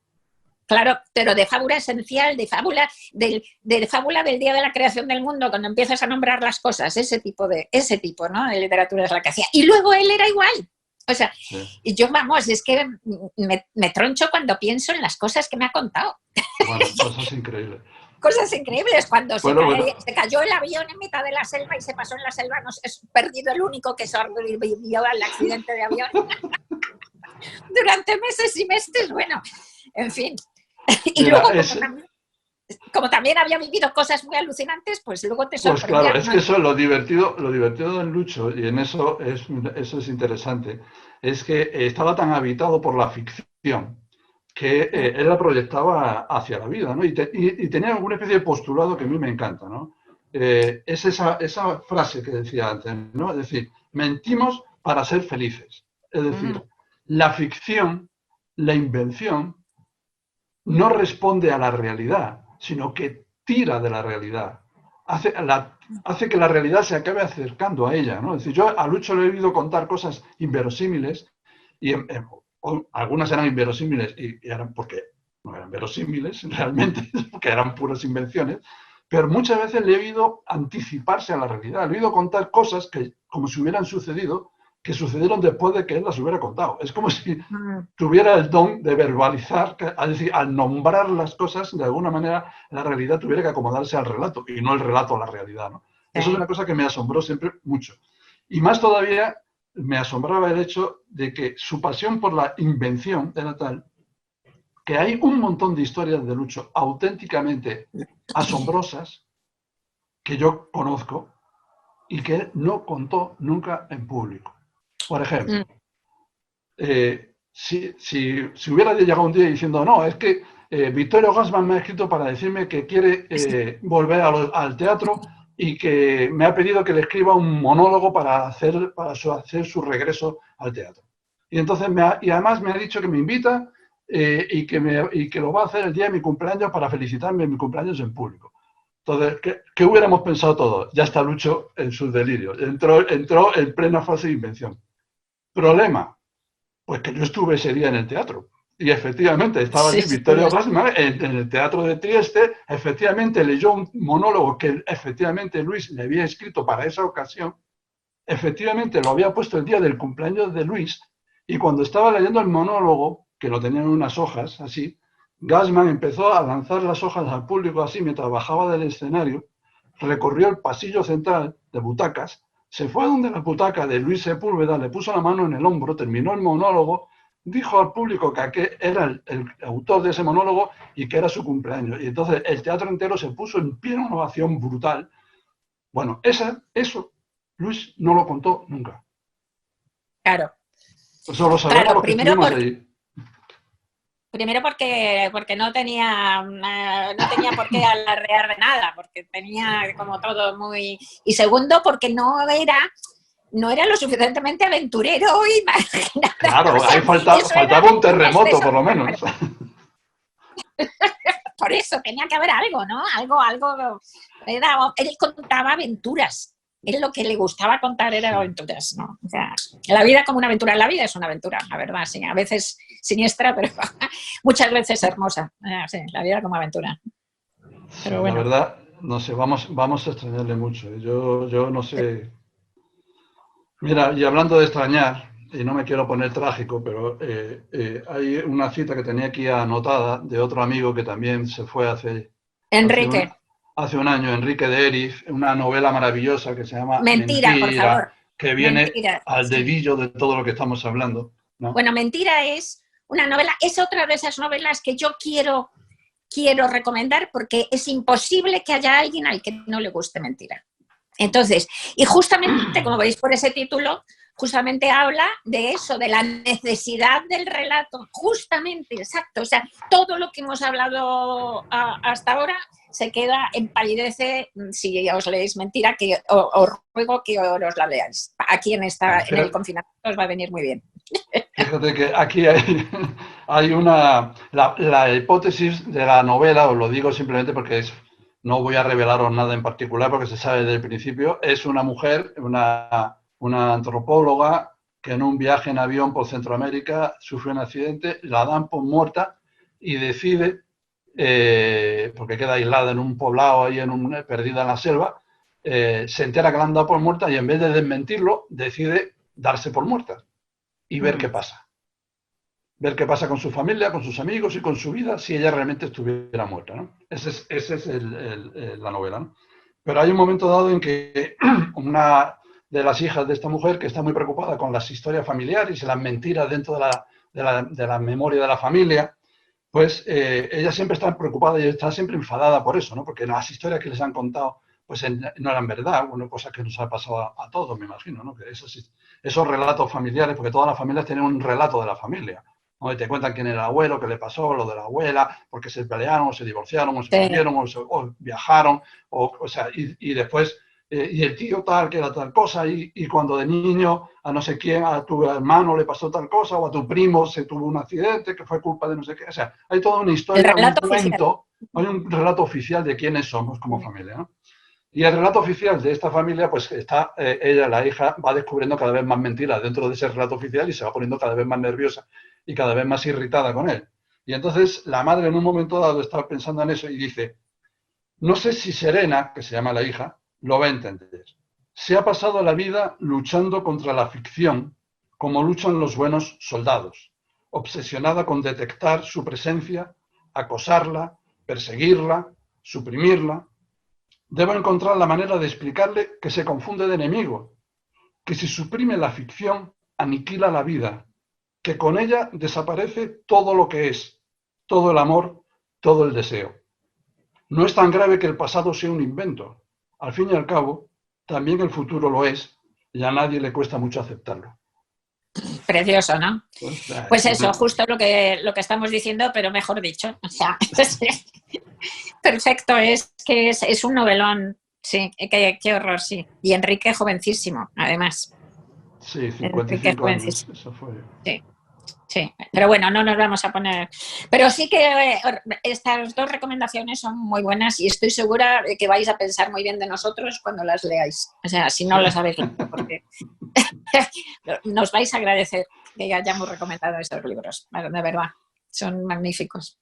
Claro, pero de fábula esencial, de fábula del día de la creación del mundo, cuando empiezas a nombrar las cosas, ese tipo, ¿no? De literatura es la que hacía. Y luego él era igual. O sea, y yo, vamos, es que me troncho cuando pienso en las cosas que me ha contado. Bueno, cosas increíbles. Cosas increíbles, cuando se cayó el avión en mitad de la selva y se pasó en la selva, no sé, es perdido el único que sobrevivió al accidente de avión. Durante meses y meses, bueno, en fin. Y luego, como también había vivido cosas muy alucinantes, pues luego te sorprendía. Pues claro, es que eso es lo divertido de Lucho, y en eso es interesante, es que estaba tan habitado por la ficción que él la proyectaba hacia la vida, ¿no? Y tenía alguna especie de postulado que a mí me encanta, ¿no? Es esa frase que decía antes, ¿no? Es decir, mentimos para ser felices. Es decir, la ficción, la invención, no responde a la realidad, sino que tira de la realidad. Hace que la realidad se acabe acercando a ella, ¿no? Es decir, yo a Lucho le he oído contar cosas inverosímiles y algunas eran inverosímiles y eran porque no eran verosímiles realmente, porque eran puras invenciones, pero muchas veces le he oído anticiparse a la realidad, le he oído contar cosas que, como si hubieran sucedido, que sucedieron después de que él las hubiera contado. Es como si tuviera el don de verbalizar, es decir, al nombrar las cosas, de alguna manera la realidad tuviera que acomodarse al relato y no el relato a la realidad, ¿no? Eso es una cosa que me asombró siempre mucho. Y más todavía me asombraba el hecho de que su pasión por la invención era tal que hay un montón de historias de Lucho auténticamente asombrosas que yo conozco y que él no contó nunca en público. Por ejemplo, si hubiera llegado un día diciendo, no, es que Vittorio Gassman me ha escrito para decirme que quiere volver al teatro y que me ha pedido que le escriba un monólogo para hacer su regreso al teatro. Y entonces y además me ha dicho que me invita y que lo va a hacer el día de mi cumpleaños para felicitarme en mi cumpleaños en público. Entonces, ¿qué hubiéramos pensado todos? Ya está Lucho en sus delirios. Entró en plena fase de invención. Problema, pues que yo estuve ese día en el teatro. Y efectivamente, estaba allí Vittorio Gassman en el Teatro de Trieste. Efectivamente, leyó un monólogo que efectivamente Luis le había escrito para esa ocasión. Efectivamente, lo había puesto el día del cumpleaños de Luis. Y cuando estaba leyendo el monólogo, que lo tenían en unas hojas, así, Gassman empezó a lanzar las hojas al público así mientras bajaba del escenario, recorrió el pasillo central de butacas, se fue a donde la butaca de Luis Sepúlveda, le puso la mano en el hombro, terminó el monólogo, dijo al público que era el autor de ese monólogo y que era su cumpleaños. Y entonces el teatro entero se puso en pie, una ovación brutal. Bueno, eso Luis no lo contó nunca. Claro. Eso lo sabemos Claro, los que estuvimos allí. Primero porque no tenía por qué alardear de nada, porque tenía como todo muy... Y segundo, porque no era lo suficientemente aventurero y nada. Claro, O sea, ahí faltaba un terremoto, por lo menos. Por eso tenía que haber algo, ¿no? Algo. Él contaba aventuras. Él lo que le gustaba contar era aventuras, ¿no? O sea, la vida como una aventura. La vida es una aventura, la verdad, sí. A veces siniestra, pero muchas veces hermosa. Sí, la vida como aventura. Pero bueno. La verdad, no sé, vamos a extrañarle mucho. Yo no sé. Mira, y hablando de extrañar, y no me quiero poner trágico, pero hay una cita que tenía aquí anotada de otro amigo que también se fue Enrique. hace un año, Enrique de Eris, una novela maravillosa que se llama Mentira, por Mentira, favor. que viene Mentira. al dedillo de todo lo que estamos hablando, ¿no? Bueno, Mentira es una novela, es otra de esas novelas que yo quiero recomendar porque es imposible que haya alguien al que no le guste Mentira. Entonces, y justamente, como veis por ese título, justamente habla de eso, de la necesidad del relato, justamente, exacto. O sea, todo lo que hemos hablado hasta ahora se queda, empalidece, si os leéis Mentira, que os ruego que os la leáis. Aquí en el confinamiento os va a venir muy bien. Fíjate que aquí hay la hipótesis de la novela, os lo digo simplemente porque no voy a revelaros nada en particular porque se sabe desde el principio, es una mujer, una antropóloga que en un viaje en avión por Centroamérica sufre un accidente, la dan por muerta y decide, porque queda aislada en un poblado ahí perdida en la selva, se entera que la han dado por muerta y en vez de desmentirlo, decide darse por muerta y ver qué pasa. Ver qué pasa con su familia, con sus amigos y con su vida si ella realmente estuviera muerta, ¿no? Esa es la novela, ¿no? Pero hay un momento dado en que una de las hijas de esta mujer, que está muy preocupada con las historias familiares y las mentiras dentro de la memoria de la familia, pues ella siempre está preocupada y está siempre enfadada por eso, ¿no? Porque las historias que les han contado pues no eran verdad, bueno, cosas que nos ha pasado a todos, me imagino, ¿no? Que esos relatos familiares, porque todas las familias tienen un relato de la familia, donde te cuentan quién era el abuelo, qué le pasó, lo de la abuela, porque se pelearon, o se divorciaron, o se volvieron, o viajaron, o sea, y después, y el tío tal, que era tal cosa, y cuando de niño a no sé quién, a tu hermano le pasó tal cosa, o a tu primo se tuvo un accidente que fue culpa de no sé qué, o sea, hay toda una historia, un cuento, hay un relato oficial de quiénes somos como familia, ¿no? Y el relato oficial de esta familia, pues está, ella, la hija, va descubriendo cada vez más mentiras dentro de ese relato oficial y se va poniendo cada vez más nerviosa y cada vez más irritada con él. Y entonces la madre en un momento dado está pensando en eso y dice, no sé si Serena, que se llama la hija, lo va a entender. Se ha pasado la vida luchando contra la ficción como luchan los buenos soldados, obsesionada con detectar su presencia, acosarla, perseguirla, suprimirla. Debo encontrar la manera de explicarle que se confunde de enemigo, que si suprime la ficción, aniquila la vida, que con ella desaparece todo lo que es, todo el amor, todo el deseo. No es tan grave que el pasado sea un invento. Al fin y al cabo, también el futuro lo es, y a nadie le cuesta mucho aceptarlo. Precioso, ¿no? Pues eso, justo lo que estamos diciendo, pero mejor dicho. O sea, perfecto, es que es un novelón, sí, qué horror, sí. Y Enrique jovencísimo, además. Sí, 55 años, eso fue. Sí, sí, pero bueno, no nos vamos a poner... Pero sí que estas dos recomendaciones son muy buenas y estoy segura de que vais a pensar muy bien de nosotros cuando las leáis. O sea, si no las habéis leído, porque nos vais a agradecer que hayamos recomendado estos libros, de verdad, son magníficos.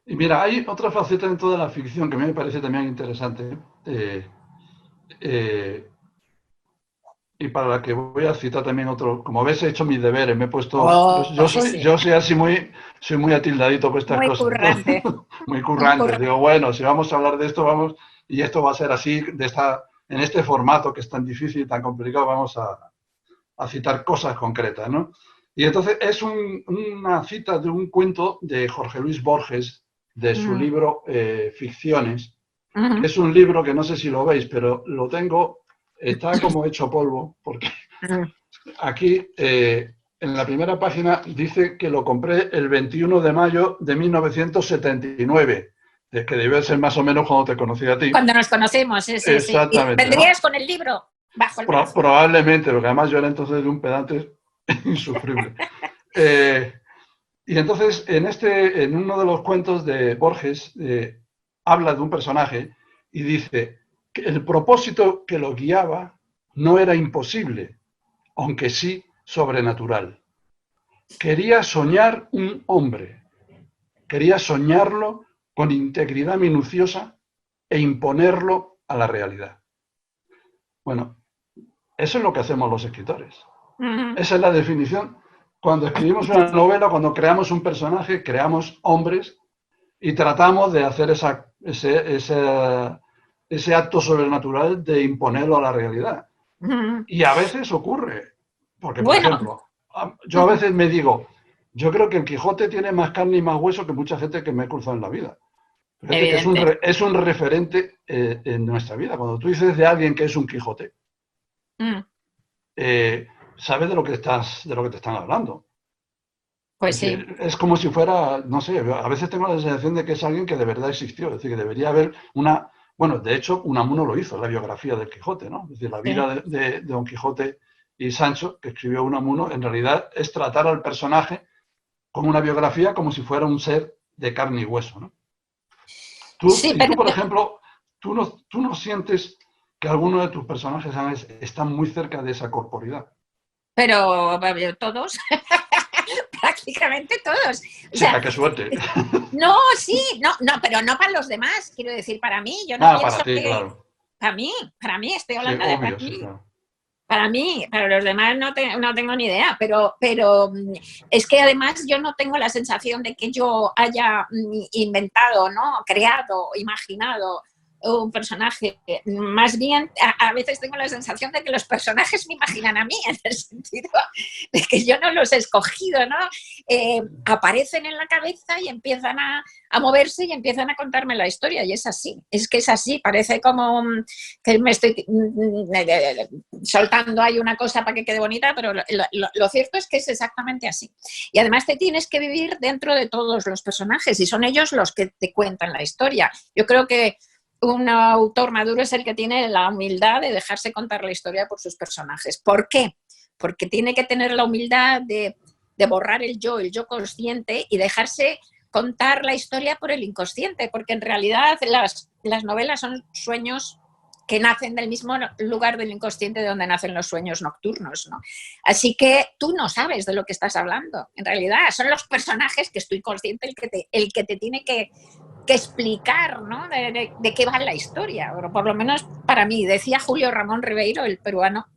Y mira, hay otra faceta dentro de la ficción que a mí me parece también interesante, y para la que voy a citar también otro. Como ves, he hecho mis deberes, me he puesto... yo soy así soy muy atildadito con estas cosas. Currante. Muy currante. Digo, bueno, si vamos a hablar de esto, vamos, y esto va a ser así, en este formato que es tan difícil y tan complicado, vamos a citar cosas concretas, ¿no? Y entonces es una cita de un cuento de Jorge Luis Borges, de su libro Ficciones, que es un libro que no sé si lo veis, pero lo tengo, está como hecho polvo, porque aquí en la primera página dice que lo compré el 21 de mayo de 1979, que debe ser más o menos cuando te conocí a ti. Cuando nos conocimos, sí. Exactamente. ¿Vendrías ¿no? con el libro bajo el brazo? Probablemente, porque además yo era entonces un pedante insufrible. Y entonces, en uno de los cuentos de Borges, habla de un personaje y dice que el propósito que lo guiaba no era imposible, aunque sí sobrenatural. Quería soñar un hombre, quería soñarlo con integridad minuciosa e imponerlo a la realidad. Bueno, eso es lo que hacemos los escritores. Esa es la definición. Cuando escribimos una novela, cuando creamos un personaje, creamos hombres y tratamos de hacer ese acto sobrenatural de imponerlo a la realidad. Y a veces ocurre. Porque, por ejemplo, yo a veces me digo, yo creo que el Quijote tiene más carne y más hueso que mucha gente que me he cruzado en la vida. Que es un referente en nuestra vida. Cuando tú dices de alguien que es un Quijote, sabes de lo que te están hablando. Pues sí. Es como si fuera, no sé, a veces tengo la sensación de que es alguien que de verdad existió. Es decir, que debería haber una... Bueno, de hecho, Unamuno lo hizo, la biografía del Quijote, ¿no? Es decir, la vida de Don Quijote y Sancho, que escribió Unamuno, en realidad es tratar al personaje como una biografía, como si fuera un ser de carne y hueso, ¿no? Tú, por ejemplo, tú no sientes que alguno de tus personajes están muy cerca de esa corporidad. Pero todos, prácticamente todos. O sea, qué suerte. No, sí, no, pero no para los demás, quiero decir, para mí, yo no pienso para ti, que... Claro. Para mí, estoy hablando de para mí. Sí, claro. Para mí, para los demás no tengo ni idea, pero es que además yo no tengo la sensación de que yo haya inventado, ¿no? Creado, imaginado un personaje. Más bien, a veces tengo la sensación de que los personajes me imaginan a mí, en el sentido de que yo no los he escogido, ¿no? Aparecen en la cabeza y empiezan a moverse y empiezan a contarme la historia, y es así, es que es así, parece como que me estoy soltando ahí una cosa para que quede bonita, pero lo cierto es que es exactamente así. Y además te tienes que vivir dentro de todos los personajes y son ellos los que te cuentan la historia. Yo creo que un autor maduro es el que tiene la humildad de dejarse contar la historia por sus personajes. ¿Por qué? Porque tiene que tener la humildad de borrar el yo consciente y dejarse contar la historia por el inconsciente, porque en realidad las novelas son sueños que nacen del mismo lugar del inconsciente de donde nacen los sueños nocturnos, ¿no? Así que tú no sabes de lo que estás hablando. En realidad son los personajes que es tu inconsciente el que te tiene que explicar, ¿no? de qué va la historia. Pero por lo menos para mí, decía Julio Ramón Ribeiro, el peruano,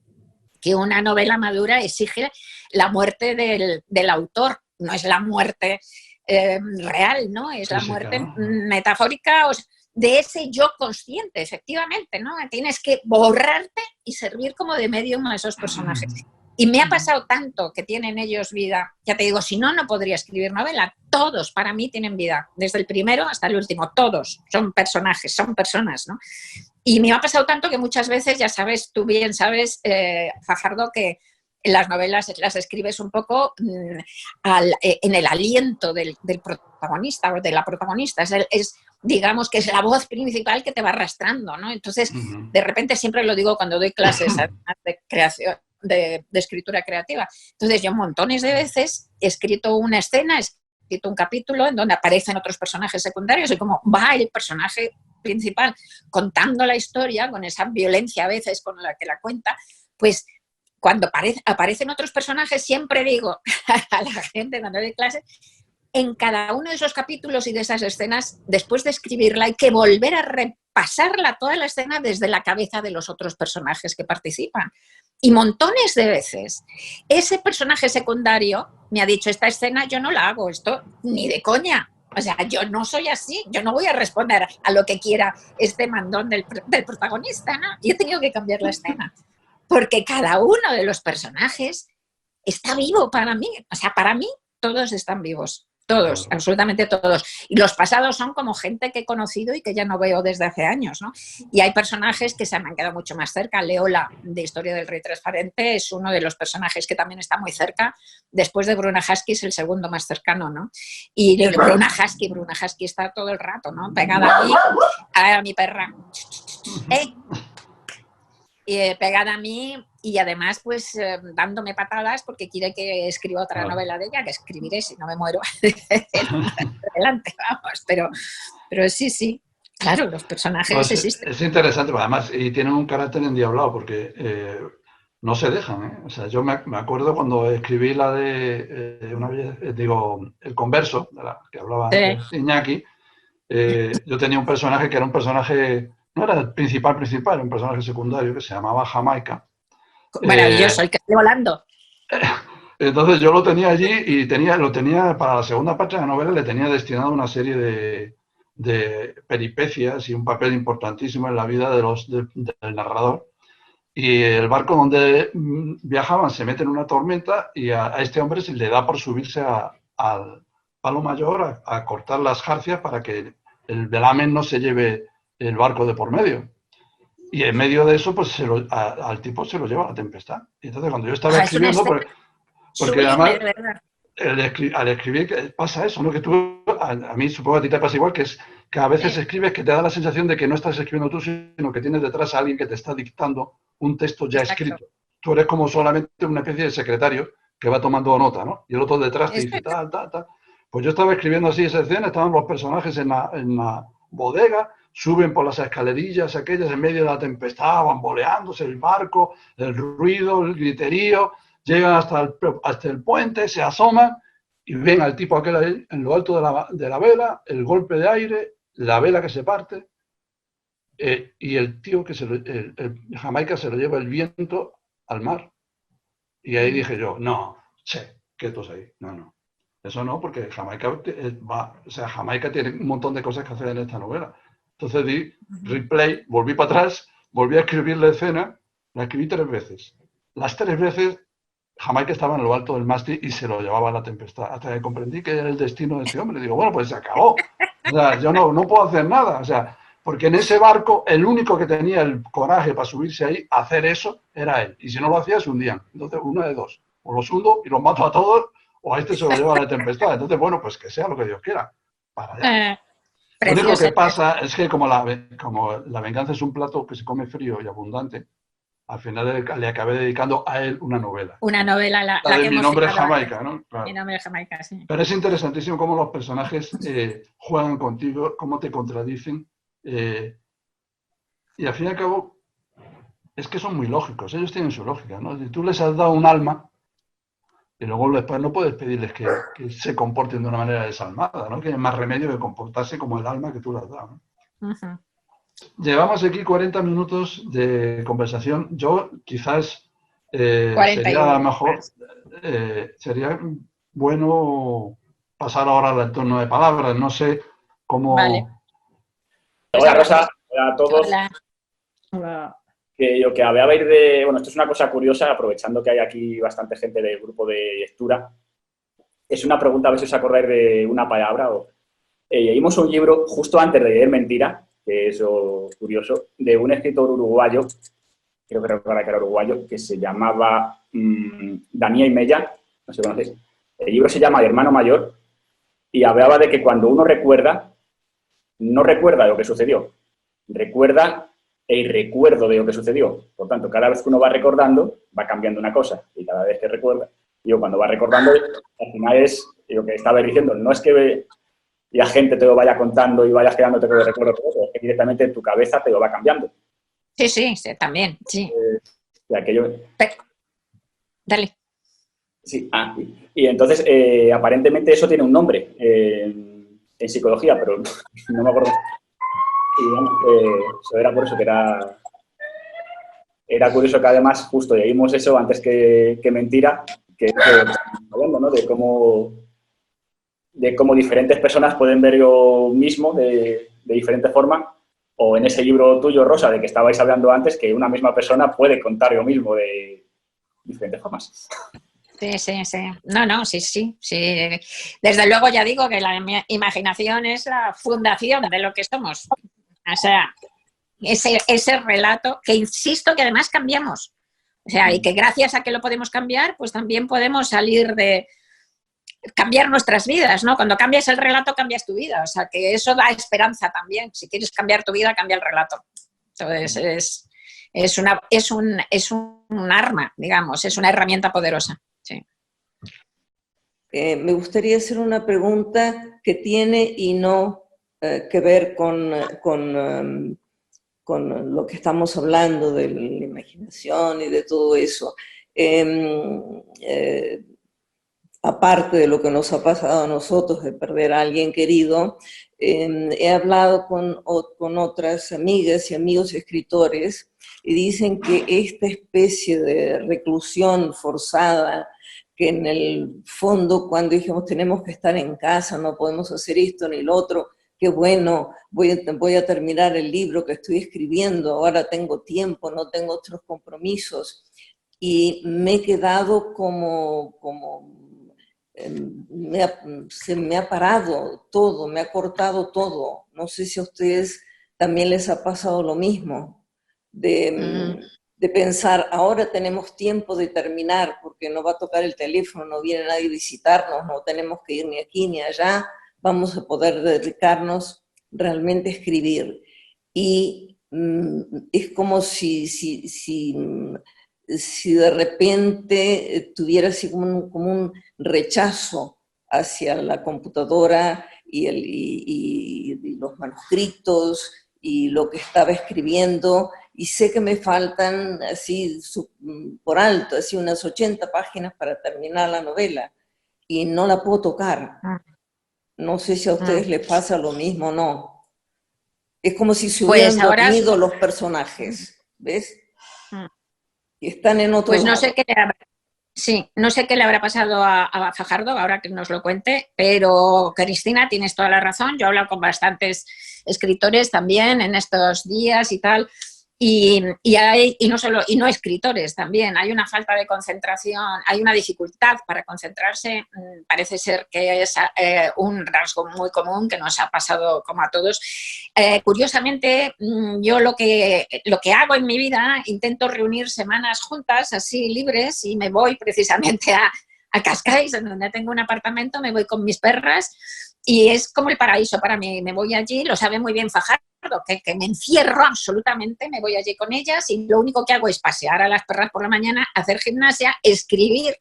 que una novela madura exige la muerte del autor, no es la muerte real, ¿no? Es la muerte metafórica de ese yo consciente, efectivamente, ¿no? Tienes que borrarte y servir como de medium a esos personajes. Y me ha pasado tanto que tienen ellos vida. Ya te digo, si no, no podría escribir novela. Todos para mí tienen vida, desde el primero hasta el último. Todos son personajes, son personas, ¿no? Y me ha pasado tanto que muchas veces, ya sabes, tú bien sabes, Fajardo, que las novelas las escribes un poco en el aliento del protagonista o de la protagonista. Digamos que es la voz principal que te va arrastrando, ¿no? Entonces, de repente, siempre lo digo cuando doy clases de creación, de escritura creativa. Entonces, yo montones de veces he escrito una escena, he escrito un capítulo en donde aparecen otros personajes secundarios y como va el personaje principal contando la historia con esa violencia a veces con la que la cuenta, pues cuando aparecen otros personajes siempre digo a la gente cuando doy clases, en cada uno de esos capítulos y de esas escenas, después de escribirla, hay que volver a repasarla toda la escena desde la cabeza de los otros personajes que participan. Y montones de veces ese personaje secundario me ha dicho, esta escena yo no la hago, esto ni de coña. O sea, yo no soy así, yo no voy a responder a lo que quiera este mandón del protagonista, ¿no? Y he tenido que cambiar la escena. Porque cada uno de los personajes está vivo para mí. O sea, para mí todos están vivos. Todos, absolutamente todos. Y los pasados son como gente que he conocido y que ya no veo desde hace años, ¿no? Y hay personajes que se me han quedado mucho más cerca. Leola, de Historia del Rey Transparente, es uno de los personajes que también está muy cerca. Después de Bruna Husky es el segundo más cercano, ¿no? Y Bruna Husky está todo el rato, ¿no? Pegada a mí, a mi perra. Pegada a mí y además pues dándome patadas porque quiere que escriba otra novela de ella, que escribiré si no me muero adelante, vamos, pero sí, claro, los personajes pues existen. es interesante, además, y tienen un carácter endiablado porque no se dejan, ¿eh? O sea, yo me acuerdo cuando escribí la de, una vez, El Converso, de la que hablaba antes Iñaki, yo tenía un personaje que era un personaje, no era el principal, era un personaje secundario que se llamaba Jamaica. Maravilloso, el que estoy volando. Entonces yo lo tenía allí y lo tenía para la segunda parte de la novela, le tenía destinado una serie de peripecias y un papel importantísimo en la vida del narrador. Y el barco donde viajaban se mete en una tormenta y a este hombre se le da por subirse al palo mayor a cortar las jarcias para que el velamen no se lleve el barco de por medio. Y en medio de eso, pues al tipo se lo lleva la tempestad. Y entonces cuando yo estaba escribiendo, porque además al escribir pasa eso, ¿no? Que tú, a mí supongo que a ti te pasa igual, que es que a veces escribes que te da la sensación de que no estás escribiendo tú, sino que tienes detrás a alguien que te está dictando un texto ya escrito. Tú eres como solamente una especie de secretario que va tomando nota, ¿no? Y el otro detrás te dice tal. Pues yo estaba escribiendo así esa escena, estaban los personajes en la bodega, suben por las escalerillas aquellas en medio de la tempestad, bamboleándose el barco, el ruido, el griterío, llegan hasta el puente, se asoman y ven al tipo aquel ahí, en lo alto de la vela, el golpe de aire, la vela que se parte, y el tío el Jamaica se lo lleva el viento al mar. Y ahí dije yo, no, quietos ahí, no. Eso no, porque Jamaica tiene un montón de cosas que hacer en esta novela. Entonces di replay, volví para atrás, volví a escribir la escena, la escribí 3 veces. Las 3 veces Jamaica estaba en lo alto del mástil y se lo llevaba la tempestad. Hasta que comprendí que era el destino de este hombre. Digo, bueno, pues se acabó. O sea, yo no puedo hacer nada. O sea, porque en ese barco el único que tenía el coraje para subirse ahí a hacer eso era él. Y si no lo hacía, se hundían. Entonces, una de dos. O los hundo y los mato a todos, o a este se lo lleva la tempestad. Entonces, bueno, pues que sea lo que Dios quiera. Para allá. Lo único que pasa es que como la venganza es un plato que se come frío y abundante, al final le acabé dedicando a él una novela. Una novela, la de que Mi nombre es Jamaica, ¿no? Claro. Mi nombre es Jamaica, sí. Pero es interesantísimo cómo los personajes juegan contigo, cómo te contradicen. Y al fin y al cabo, es que son muy lógicos. Ellos tienen su lógica, ¿no? Si tú les has dado un alma, y luego después no puedes pedirles que se comporten de una manera desalmada, ¿no? Que hay más remedio que comportarse como el alma que tú les has dado, ¿no? Llevamos aquí 40 minutos de conversación. Yo quizás sería mejor, sería bueno pasar ahora al entorno de palabras. No sé cómo... Vale. Hola Rosa, hola a todos. Hola. Que hablabais de... Bueno, esto es una cosa curiosa, aprovechando que hay aquí bastante gente del grupo de lectura. Es una pregunta, a ver si os acordáis de una palabra. Leímos un libro justo antes de leer Mentira, que es curioso, de un escritor uruguayo, creo que recuerda que era uruguayo, que se llamaba Daniel Mella, no sé si conocéis. El libro se llama El hermano mayor y hablaba de que cuando uno recuerda, no recuerda lo que sucedió, recuerda el recuerdo de lo que sucedió. Por tanto, cada vez que uno va recordando, va cambiando una cosa. Y cada vez que recuerda, cuando va recordando, al final es lo que estaba diciendo, no es que la gente te lo vaya contando y vayas quedándote con el recuerdo, es que directamente en tu cabeza te lo va cambiando. Sí, también, sí. Dale. Sí, y entonces, aparentemente eso tiene un nombre en psicología, pero no me acuerdo. Y bueno, eso era por eso que era curioso que además justo leímos eso antes que Mentira, que estamos hablando, ¿no? De cómo diferentes personas pueden ver lo mismo de diferente forma, o en ese libro tuyo, Rosa, de que estabais hablando antes, que una misma persona puede contar lo mismo de diferentes formas. Sí, sí, sí. No, no, sí, sí, sí. Desde luego ya digo que la imaginación es la fundación de lo que somos. O sea, ese relato que insisto que además cambiamos. O sea, y que gracias a que lo podemos cambiar, pues también podemos salir de cambiar nuestras vidas, ¿no? Cuando cambias el relato, cambias tu vida. O sea, que eso da esperanza también. Si quieres cambiar tu vida, cambia el relato. Entonces, es un arma, digamos, es una herramienta poderosa. Sí. Me gustaría hacer una pregunta que tiene y no que ver con lo que estamos hablando de la imaginación y de todo eso. Aparte de lo que nos ha pasado a nosotros de perder a alguien querido, he hablado con otras amigas y amigos escritores y dicen que esta especie de reclusión forzada, que en el fondo cuando dijimos tenemos que estar en casa, no podemos hacer esto ni lo otro, que bueno, voy a terminar el libro que estoy escribiendo, ahora tengo tiempo, no tengo otros compromisos, y me he quedado se me ha parado todo, me ha cortado todo. No sé si a ustedes también les ha pasado lo mismo, de pensar, ahora tenemos tiempo de terminar, porque no va a tocar el teléfono, no viene nadie a visitarnos, no tenemos que ir ni aquí ni allá, vamos a poder dedicarnos realmente a escribir. Y es como si de repente tuviera así como un rechazo hacia la computadora y los manuscritos y lo que estaba escribiendo, y sé que me faltan así por alto, así unas 80 páginas para terminar la novela, y no la puedo tocar. No sé si a ustedes les pasa lo mismo o no. Es como si se hubieran dormido los personajes, ¿ves? Y están en otro pues no lado. sé qué le habrá, sí, no sé qué le habrá pasado a Fajardo, ahora que nos lo cuente, pero Cristina, tienes toda la razón. Yo he hablado con bastantes escritores también en estos días y tal, y no escritores también. Hay una falta de concentración, hay una dificultad para concentrarse. Parece ser que es un rasgo muy común que nos ha pasado como a todos. Curiosamente, yo lo que hago en mi vida, intento reunir semanas juntas, así libres, y me voy precisamente a Cascais, en donde tengo un apartamento, me voy con mis perras, y es como el paraíso para mí. Me voy allí, lo sabe muy bien Fajardo, que me encierro absolutamente, me voy allí con ellas y lo único que hago es pasear a las perras por la mañana, hacer gimnasia, escribir,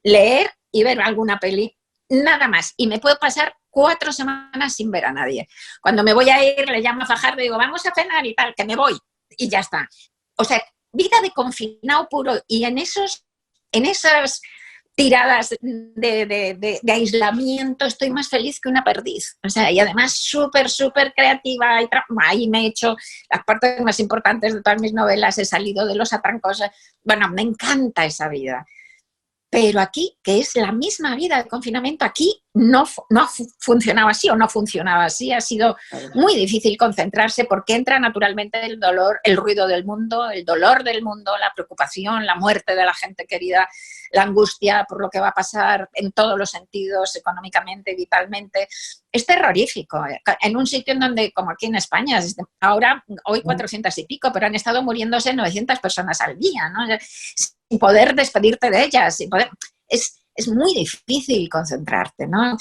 leer y ver alguna peli, nada más. Y me puedo pasar 4 semanas sin ver a nadie. Cuando me voy a ir, le llamo a Fajardo y digo, vamos a cenar y tal, que me voy, y ya está. O sea, vida de confinado puro, y en esas tiradas de aislamiento estoy más feliz que una perdiz. O sea, y además súper, súper creativa. Ahí me he hecho las partes más importantes de todas mis novelas, he salido de los atrancos. Bueno, me encanta esa vida. Pero aquí, que es la misma vida de confinamiento, aquí no ha funcionado así o no funcionaba así. Ha sido muy difícil concentrarse porque entra naturalmente el dolor, el ruido del mundo, el dolor del mundo, la preocupación, la muerte de la gente querida, la angustia por lo que va a pasar en todos los sentidos, económicamente, vitalmente. Es terrorífico. En un sitio en donde, como aquí en España, hoy 400 y pico, pero han estado muriéndose 900 personas al día, ¿no? Sin poder despedirte de ellas, sin poder... Es muy difícil concentrarte, ¿no?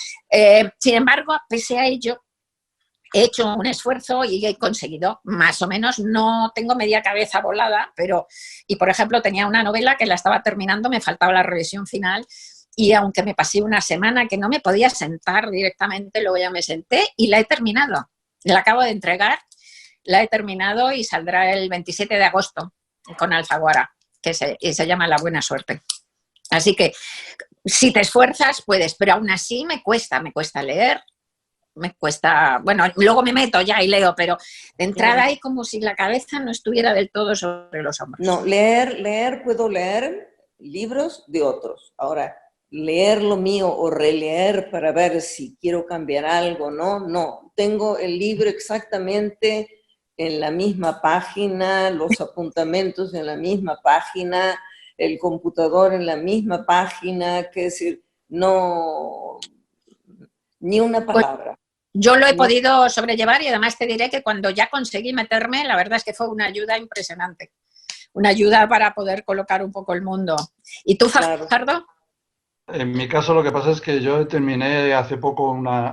Sin embargo, pese a ello, he hecho un esfuerzo y he conseguido, más o menos, no tengo media cabeza volada, pero, y por ejemplo, tenía una novela que la estaba terminando, me faltaba la revisión final, y aunque me pasé una semana que no me podía sentar directamente, luego ya me senté y la he terminado. La acabo de entregar, la he terminado y saldrá el 27 de agosto con Alfaguara, que se llama La buena suerte. Así que si te esfuerzas puedes, pero aún así me cuesta leer, me cuesta, bueno, luego me meto ya y leo, pero de entrada hay como si la cabeza no estuviera del todo sobre los hombros. No, leer, puedo leer libros de otros. Ahora, leer lo mío o releer para ver si quiero cambiar algo, no. Tengo el libro exactamente en la misma página, los apuntamentos en la misma página, el computador en la misma página, que decir, no, ni una palabra. Yo lo he No. podido sobrellevar y además te diré que cuando ya conseguí meterme, la verdad es que fue una ayuda impresionante. Una ayuda para poder colocar un poco el mundo. ¿Y tú, Claro. Fajardo? En mi caso lo que pasa es que yo terminé hace poco una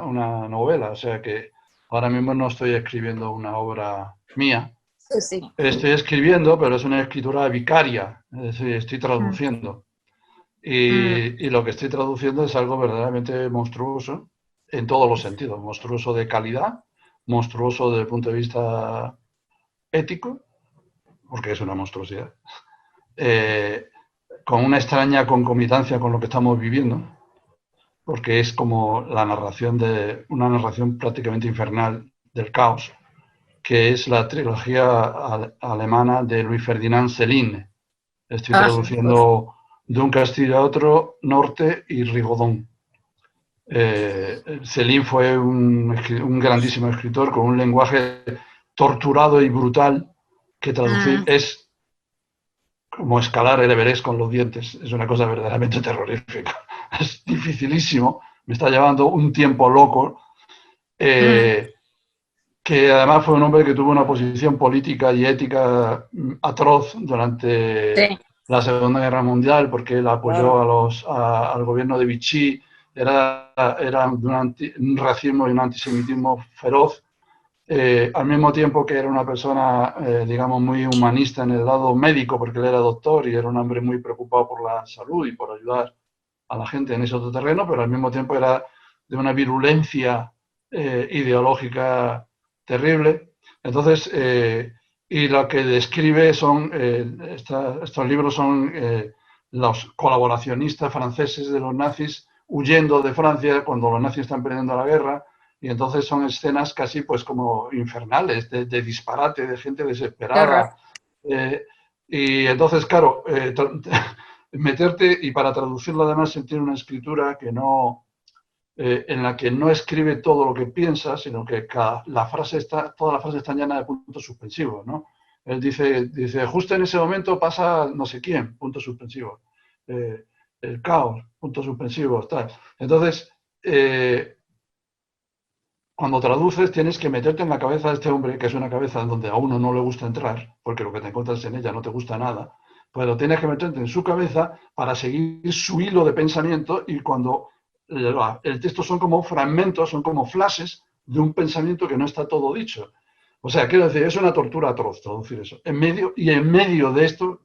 novela, o sea que ahora mismo no estoy escribiendo una obra mía. Sí, sí. Estoy escribiendo, pero es una escritura vicaria, es decir, estoy traduciendo. Y lo que estoy traduciendo es algo verdaderamente monstruoso en todos los sentidos. Monstruoso de calidad, monstruoso desde el punto de vista ético, porque es una monstruosidad. Con una extraña concomitancia con lo que estamos viviendo, porque es como la narración de una narración prácticamente infernal del caos, que es la trilogía alemana de Louis Ferdinand Céline. Estoy traduciendo De un castillo a otro, Norte y Rigaudon. Céline fue un grandísimo escritor con un lenguaje torturado y brutal que traducir es como escalar el Everest con los dientes. Es una cosa verdaderamente terrorífica. Es dificilísimo. Me está llevando un tiempo loco. Que además fue un hombre que tuvo una posición política y ética atroz durante la Segunda Guerra Mundial, porque él apoyó al gobierno de Vichy. Era un racismo y un antisemitismo feroz. Al mismo tiempo que era una persona, digamos, muy humanista en el lado médico, porque él era doctor y era un hombre muy preocupado por la salud y por ayudar a la gente en ese otro terreno, pero al mismo tiempo era de una virulencia ideológica terrible. Entonces, y lo que describe son, estos libros son los colaboracionistas franceses de los nazis huyendo de Francia cuando los nazis están perdiendo la guerra. Y entonces son escenas casi pues como infernales, de disparate, de gente desesperada. Y entonces, claro, meterte y para traducirlo además sentir una escritura que no, en la que no escribe todo lo que piensa, sino que toda la frase está llena de puntos suspensivos, ¿no? Él dice, justo en ese momento pasa no sé quién, punto suspensivo. El caos, punto suspensivo, tal. Entonces, cuando traduces tienes que meterte en la cabeza de este hombre, que es una cabeza en donde a uno no le gusta entrar, porque lo que te encuentras en ella no te gusta nada, pero tienes que meterte en su cabeza para seguir su hilo de pensamiento y cuando el texto son como fragmentos, son como flashes de un pensamiento que no está todo dicho. O sea, quiero decir, es una tortura atroz traducir eso. En medio de esto,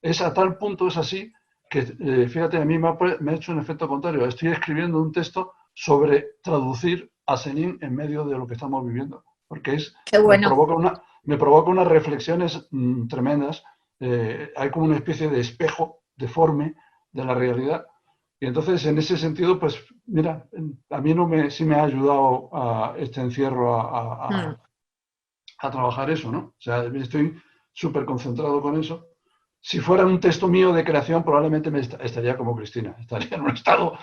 es a tal punto es así que, fíjate, a mí me ha hecho un efecto contrario. Estoy escribiendo un texto sobre traducir a Céline en medio de lo que estamos viviendo, porque me provoca unas reflexiones tremendas. Hay como una especie de espejo deforme de la realidad. Y entonces, en ese sentido, pues, mira, a mí sí me ha ayudado a este encierro a trabajar eso, ¿no? O sea, estoy súper concentrado con eso. Si fuera un texto mío de creación, probablemente estaría como Cristina, estaría en un estado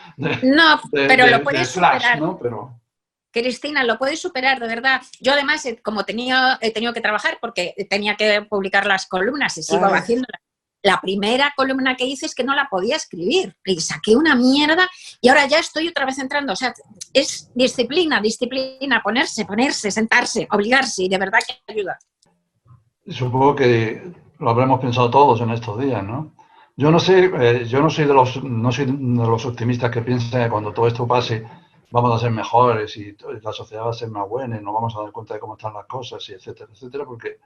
pero lo puedes flash, superar. ¿no? Pero... Cristina, lo puedes superar, de verdad. Yo además, como he tenido que trabajar porque tenía que publicar las columnas y sigo haciéndolas. La primera columna que hice es que no la podía escribir y saqué una mierda y ahora ya estoy otra vez entrando. O sea, es disciplina, ponerse, sentarse, obligarse y de verdad que ayuda. Supongo que lo habremos pensado todos en estos días, ¿no? Yo no sé, yo no soy de los optimistas que piensan que cuando todo esto pase vamos a ser mejores y la sociedad va a ser más buena y nos vamos a dar cuenta de cómo están las cosas, y etcétera, etcétera, porque,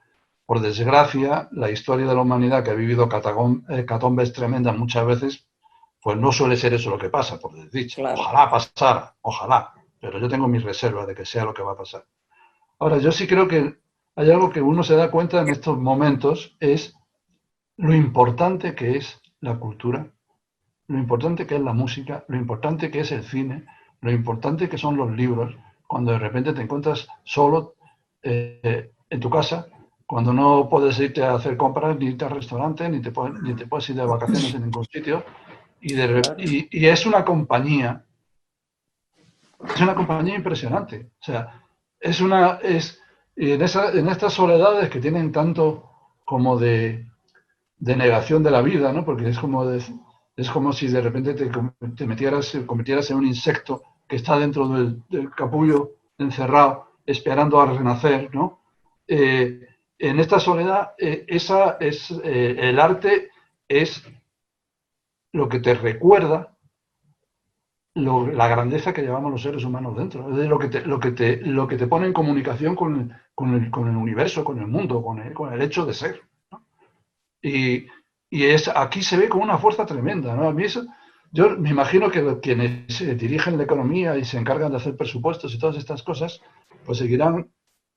por desgracia, la historia de la humanidad, que ha vivido catacumbes tremendas muchas veces, pues no suele ser eso lo que pasa, por desdicha. Claro. Ojalá pasara, ojalá, pero yo tengo mis reservas de que sea lo que va a pasar. Ahora, yo sí creo que hay algo que uno se da cuenta en estos momentos, es lo importante que es la cultura, lo importante que es la música, lo importante que es el cine, lo importante que son los libros, cuando de repente te encuentras solo en tu casa, cuando no puedes irte a hacer compras, ni irte al restaurante, ni te puedes ir de vacaciones en ningún sitio, y es una compañía impresionante. O sea, en estas soledades que tienen tanto como de de negación de la vida, ¿no? Porque es como si de repente te convirtieras en un insecto que está dentro del capullo encerrado, esperando a renacer, ¿no? En esta soledad, el arte es lo que te recuerda la grandeza que llevamos los seres humanos dentro, es lo que te pone en comunicación con el universo, con el mundo, con el hecho de ser, ¿no? Y aquí se ve como una fuerza tremenda, ¿no? A mí yo me imagino que quienes dirigen la economía y se encargan de hacer presupuestos y todas estas cosas, pues seguirán,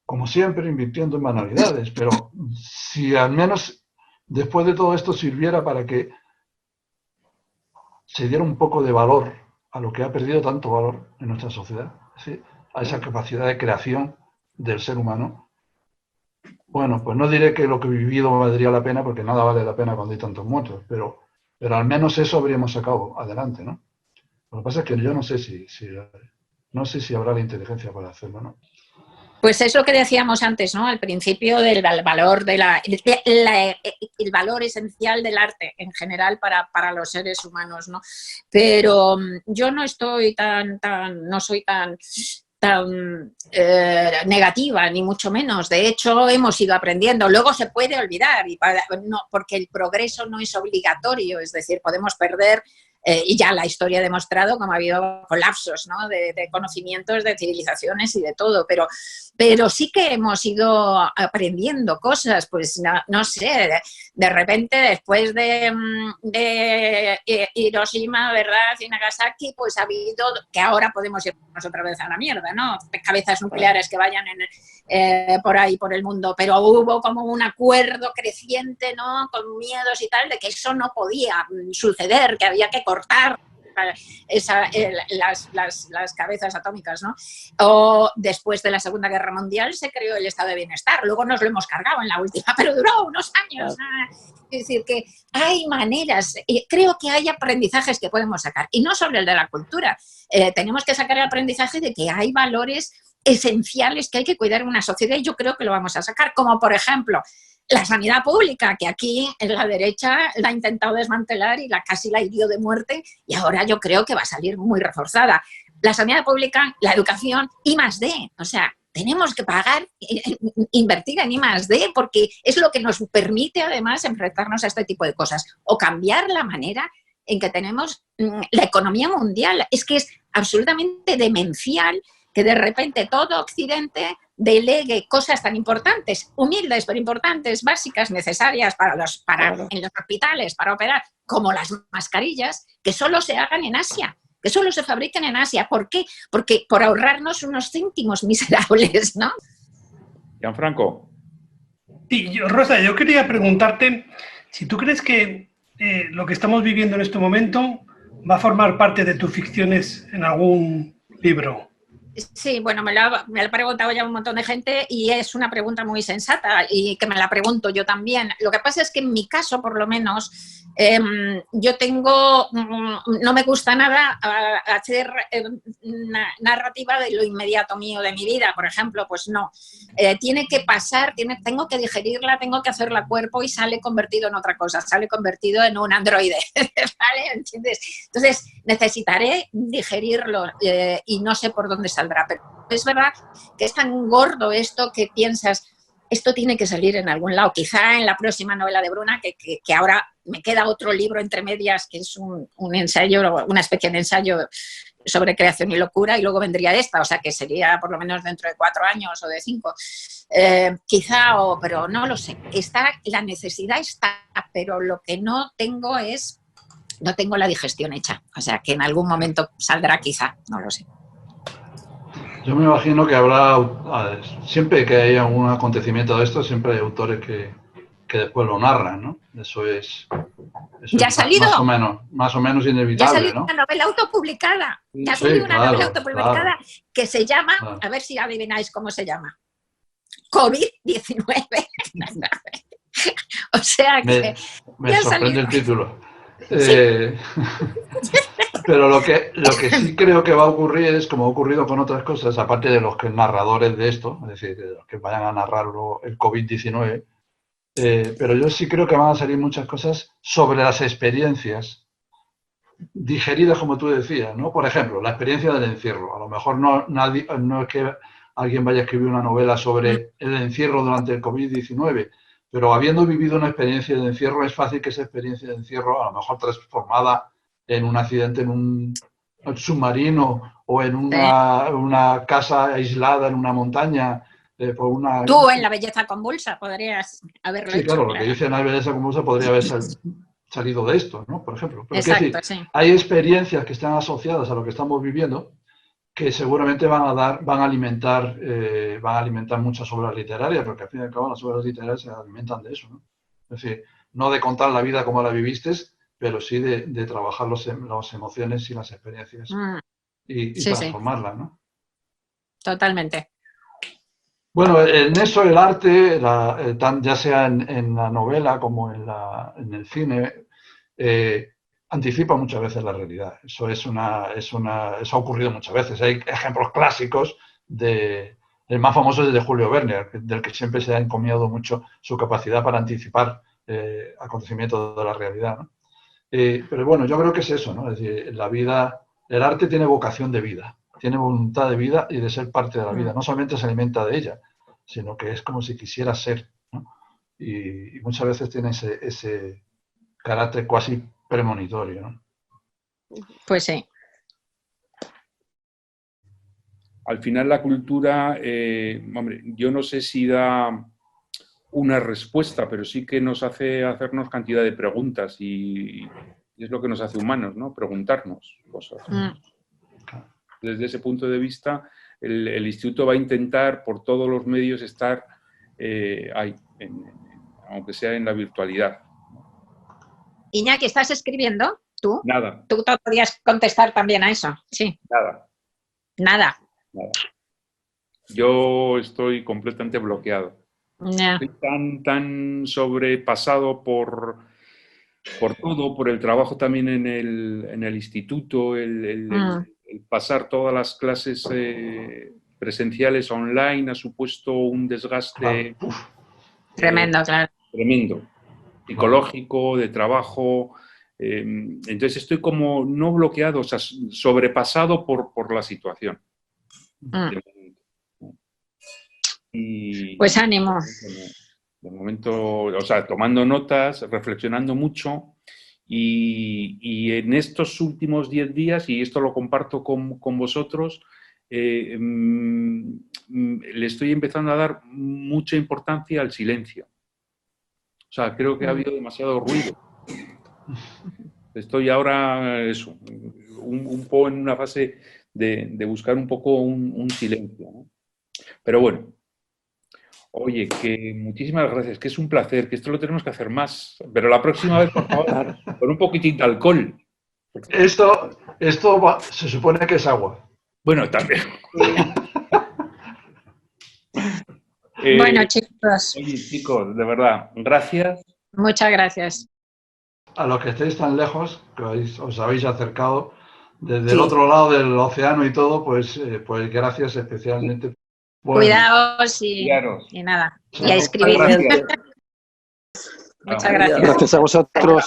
como siempre, invirtiendo en banalidades, pero si al menos después de todo esto sirviera para que se diera un poco de valor a lo que ha perdido tanto valor en nuestra sociedad, ¿sí? A esa capacidad de creación del ser humano. Bueno, pues no diré que lo que he vivido valdría la pena, porque nada vale la pena cuando hay tantos muertos, pero al menos eso habríamos sacado adelante, ¿no? Lo que pasa es que yo no sé si habrá la inteligencia para hacerlo, ¿no? Pues es lo que decíamos antes, ¿no? Al principio del valor el valor esencial del arte en general para los seres humanos, ¿no? Pero yo no estoy no soy tan negativa, ni mucho menos. De hecho, hemos ido aprendiendo. Luego se puede olvidar, porque el progreso no es obligatorio, es decir, podemos perder. Y ya la historia ha demostrado cómo ha habido colapsos, ¿no? de conocimientos, de civilizaciones y de todo, pero sí que hemos ido aprendiendo cosas, pues no sé, de repente después de Hiroshima, ¿verdad? Y Nagasaki, pues ha habido que ahora podemos irnos otra vez a la mierda, ¿no? Cabezas nucleares que vayan por ahí, por el mundo, pero hubo como un acuerdo creciente, ¿no? Con miedos y tal, de que eso no podía suceder, que había que cortar las cabezas atómicas, ¿no? O después de la Segunda Guerra Mundial se creó el estado de bienestar, luego nos lo hemos cargado en la última, pero duró unos años. Es decir, que hay maneras, creo que hay aprendizajes que podemos sacar, y no solo el de la cultura, tenemos que sacar el aprendizaje de que hay valores esenciales que hay que cuidar en una sociedad, y yo creo que lo vamos a sacar, como por ejemplo la sanidad pública, que aquí en la derecha la ha intentado desmantelar y casi la hirió de muerte, y ahora yo creo que va a salir muy reforzada. La sanidad pública, la educación, I+D, o sea, tenemos que pagar, invertir en I+D, porque es lo que nos permite además enfrentarnos a este tipo de cosas, o cambiar la manera en que tenemos la economía mundial. Es que es absolutamente demencial que de repente todo Occidente delegue cosas tan importantes, humildes pero importantes, básicas, necesarias en los hospitales para operar, como las mascarillas, que solo se hagan en Asia, que solo se fabriquen en Asia. ¿Por qué? Porque por ahorrarnos unos céntimos miserables, ¿no? Gianfranco. Sí, Rosa, yo quería preguntarte si tú crees que lo que estamos viviendo en este momento va a formar parte de tus ficciones en algún libro. Sí, bueno, me lo ha preguntado ya un montón de gente y es una pregunta muy sensata y que me la pregunto yo también. Lo que pasa es que en mi caso, por lo menos, yo no me gusta nada hacer narrativa de lo inmediato mío, de mi vida, por ejemplo, pues no. Tiene que pasar, tengo que digerirla, tengo que hacerla cuerpo y sale convertido en otra cosa, sale convertido en un androide, ¿vale? ¿Entiendes? Entonces, necesitaré digerirlo y no sé por dónde saldrá, pero es verdad que es tan gordo esto que piensas, esto tiene que salir en algún lado, quizá en la próxima novela de Bruna, que ahora me queda otro libro entre medias, que es un ensayo, una especie de ensayo sobre creación y locura, y luego vendría esta, o sea que sería por lo menos dentro de 4 años o de 5, pero no lo sé. La necesidad está, pero lo que no tengo no tengo la digestión hecha, o sea que en algún momento saldrá quizá, no lo sé. Yo me imagino que habrá, siempre que haya un acontecimiento de esto, siempre hay autores que después lo narran, ¿no? Eso ¿Ya ha salido? Más o menos inevitable, ya ha salido, ¿no? Una novela autopublicada. Ya ha salido una novela autopublicada que se llama, a ver si adivináis cómo se llama, COVID-19. O sea que... Me sorprende el título. Sí. Pero lo que sí creo que va a ocurrir es, como ha ocurrido con otras cosas, aparte de los narradores de esto, es decir, de los que vayan a narrar el COVID-19, pero yo sí creo que van a salir muchas cosas sobre las experiencias digeridas, como tú decías, ¿no? Por ejemplo, la experiencia del encierro. A lo mejor no es que alguien vaya a escribir una novela sobre el encierro durante el COVID-19, pero habiendo vivido una experiencia de encierro, es fácil que esa experiencia de encierro, a lo mejor transformada en un accidente en un submarino o en una casa aislada en una montaña, por una... Tú en La belleza convulsa podrías haberlo hecho. Claro, lo que dice Ana Belleza Convulsa podría haber salido de esto, ¿no? Por ejemplo. Pero Exacto, sí. hay experiencias que están asociadas a lo que estamos viviendo que seguramente van a alimentar muchas obras literarias, porque al fin y al cabo las obras literarias se alimentan de eso, ¿no? Es decir, no de contar la vida como la viviste, pero sí de trabajar las emociones y las experiencias y transformarlas, ¿no? Totalmente. Bueno, en eso el arte, ya sea en la novela como en el cine, anticipa muchas veces la realidad. Eso ha ocurrido muchas veces. Hay ejemplos clásicos el más famoso es el de Julio Verne, del que siempre se ha encomiado mucho su capacidad para anticipar acontecimientos de la realidad, ¿no? Pero bueno, yo creo que es eso, ¿no? Es decir, la vida, el arte tiene vocación de vida, tiene voluntad de vida y de ser parte de la vida. No solamente se alimenta de ella, sino que es como si quisiera ser, ¿no? Y muchas veces tiene ese carácter casi premonitorio, ¿no? Pues sí. Al final la cultura, hombre, yo no sé si da una respuesta, pero sí que nos hace hacernos cantidad de preguntas y es lo que nos hace humanos, ¿no? Preguntarnos cosas. Desde ese punto de vista, el instituto va a intentar por todos los medios estar ahí, aunque sea en la virtualidad. Iñaki, ¿estás escribiendo tú? Nada. ¿Tú podrías contestar también a eso? Sí. Nada. Nada. Yo estoy completamente bloqueado. Yeah. Estoy tan sobrepasado por todo, por el trabajo también en el instituto, el pasar todas las clases presenciales online ha supuesto un desgaste Tremendo, claro. Tremendo, psicológico, de trabajo. Entonces estoy como no bloqueado, o sea, sobrepasado por la situación. Y, pues ánimo. De momento, o sea, tomando notas, reflexionando mucho y en estos últimos 10 días, y esto lo comparto con vosotros, le estoy empezando a dar mucha importancia al silencio. O sea, creo que ha habido demasiado ruido. Estoy ahora, eso, un poco en una fase de buscar un poco un silencio, ¿no? Pero bueno. Oye, que muchísimas gracias, que es un placer, que esto lo tenemos que hacer más. Pero la próxima vez, por favor, con un poquitín de alcohol. Esto se supone que es agua. Bueno, también. Bueno, chicos. Oye, chicos, de verdad, gracias. Muchas gracias. A los que estéis tan lejos, que os habéis acercado desde el otro lado del océano y todo, pues gracias especialmente. Bueno, cuidaos y nada. Y a escribir. Gracias. Muchas gracias. Gracias a vosotros.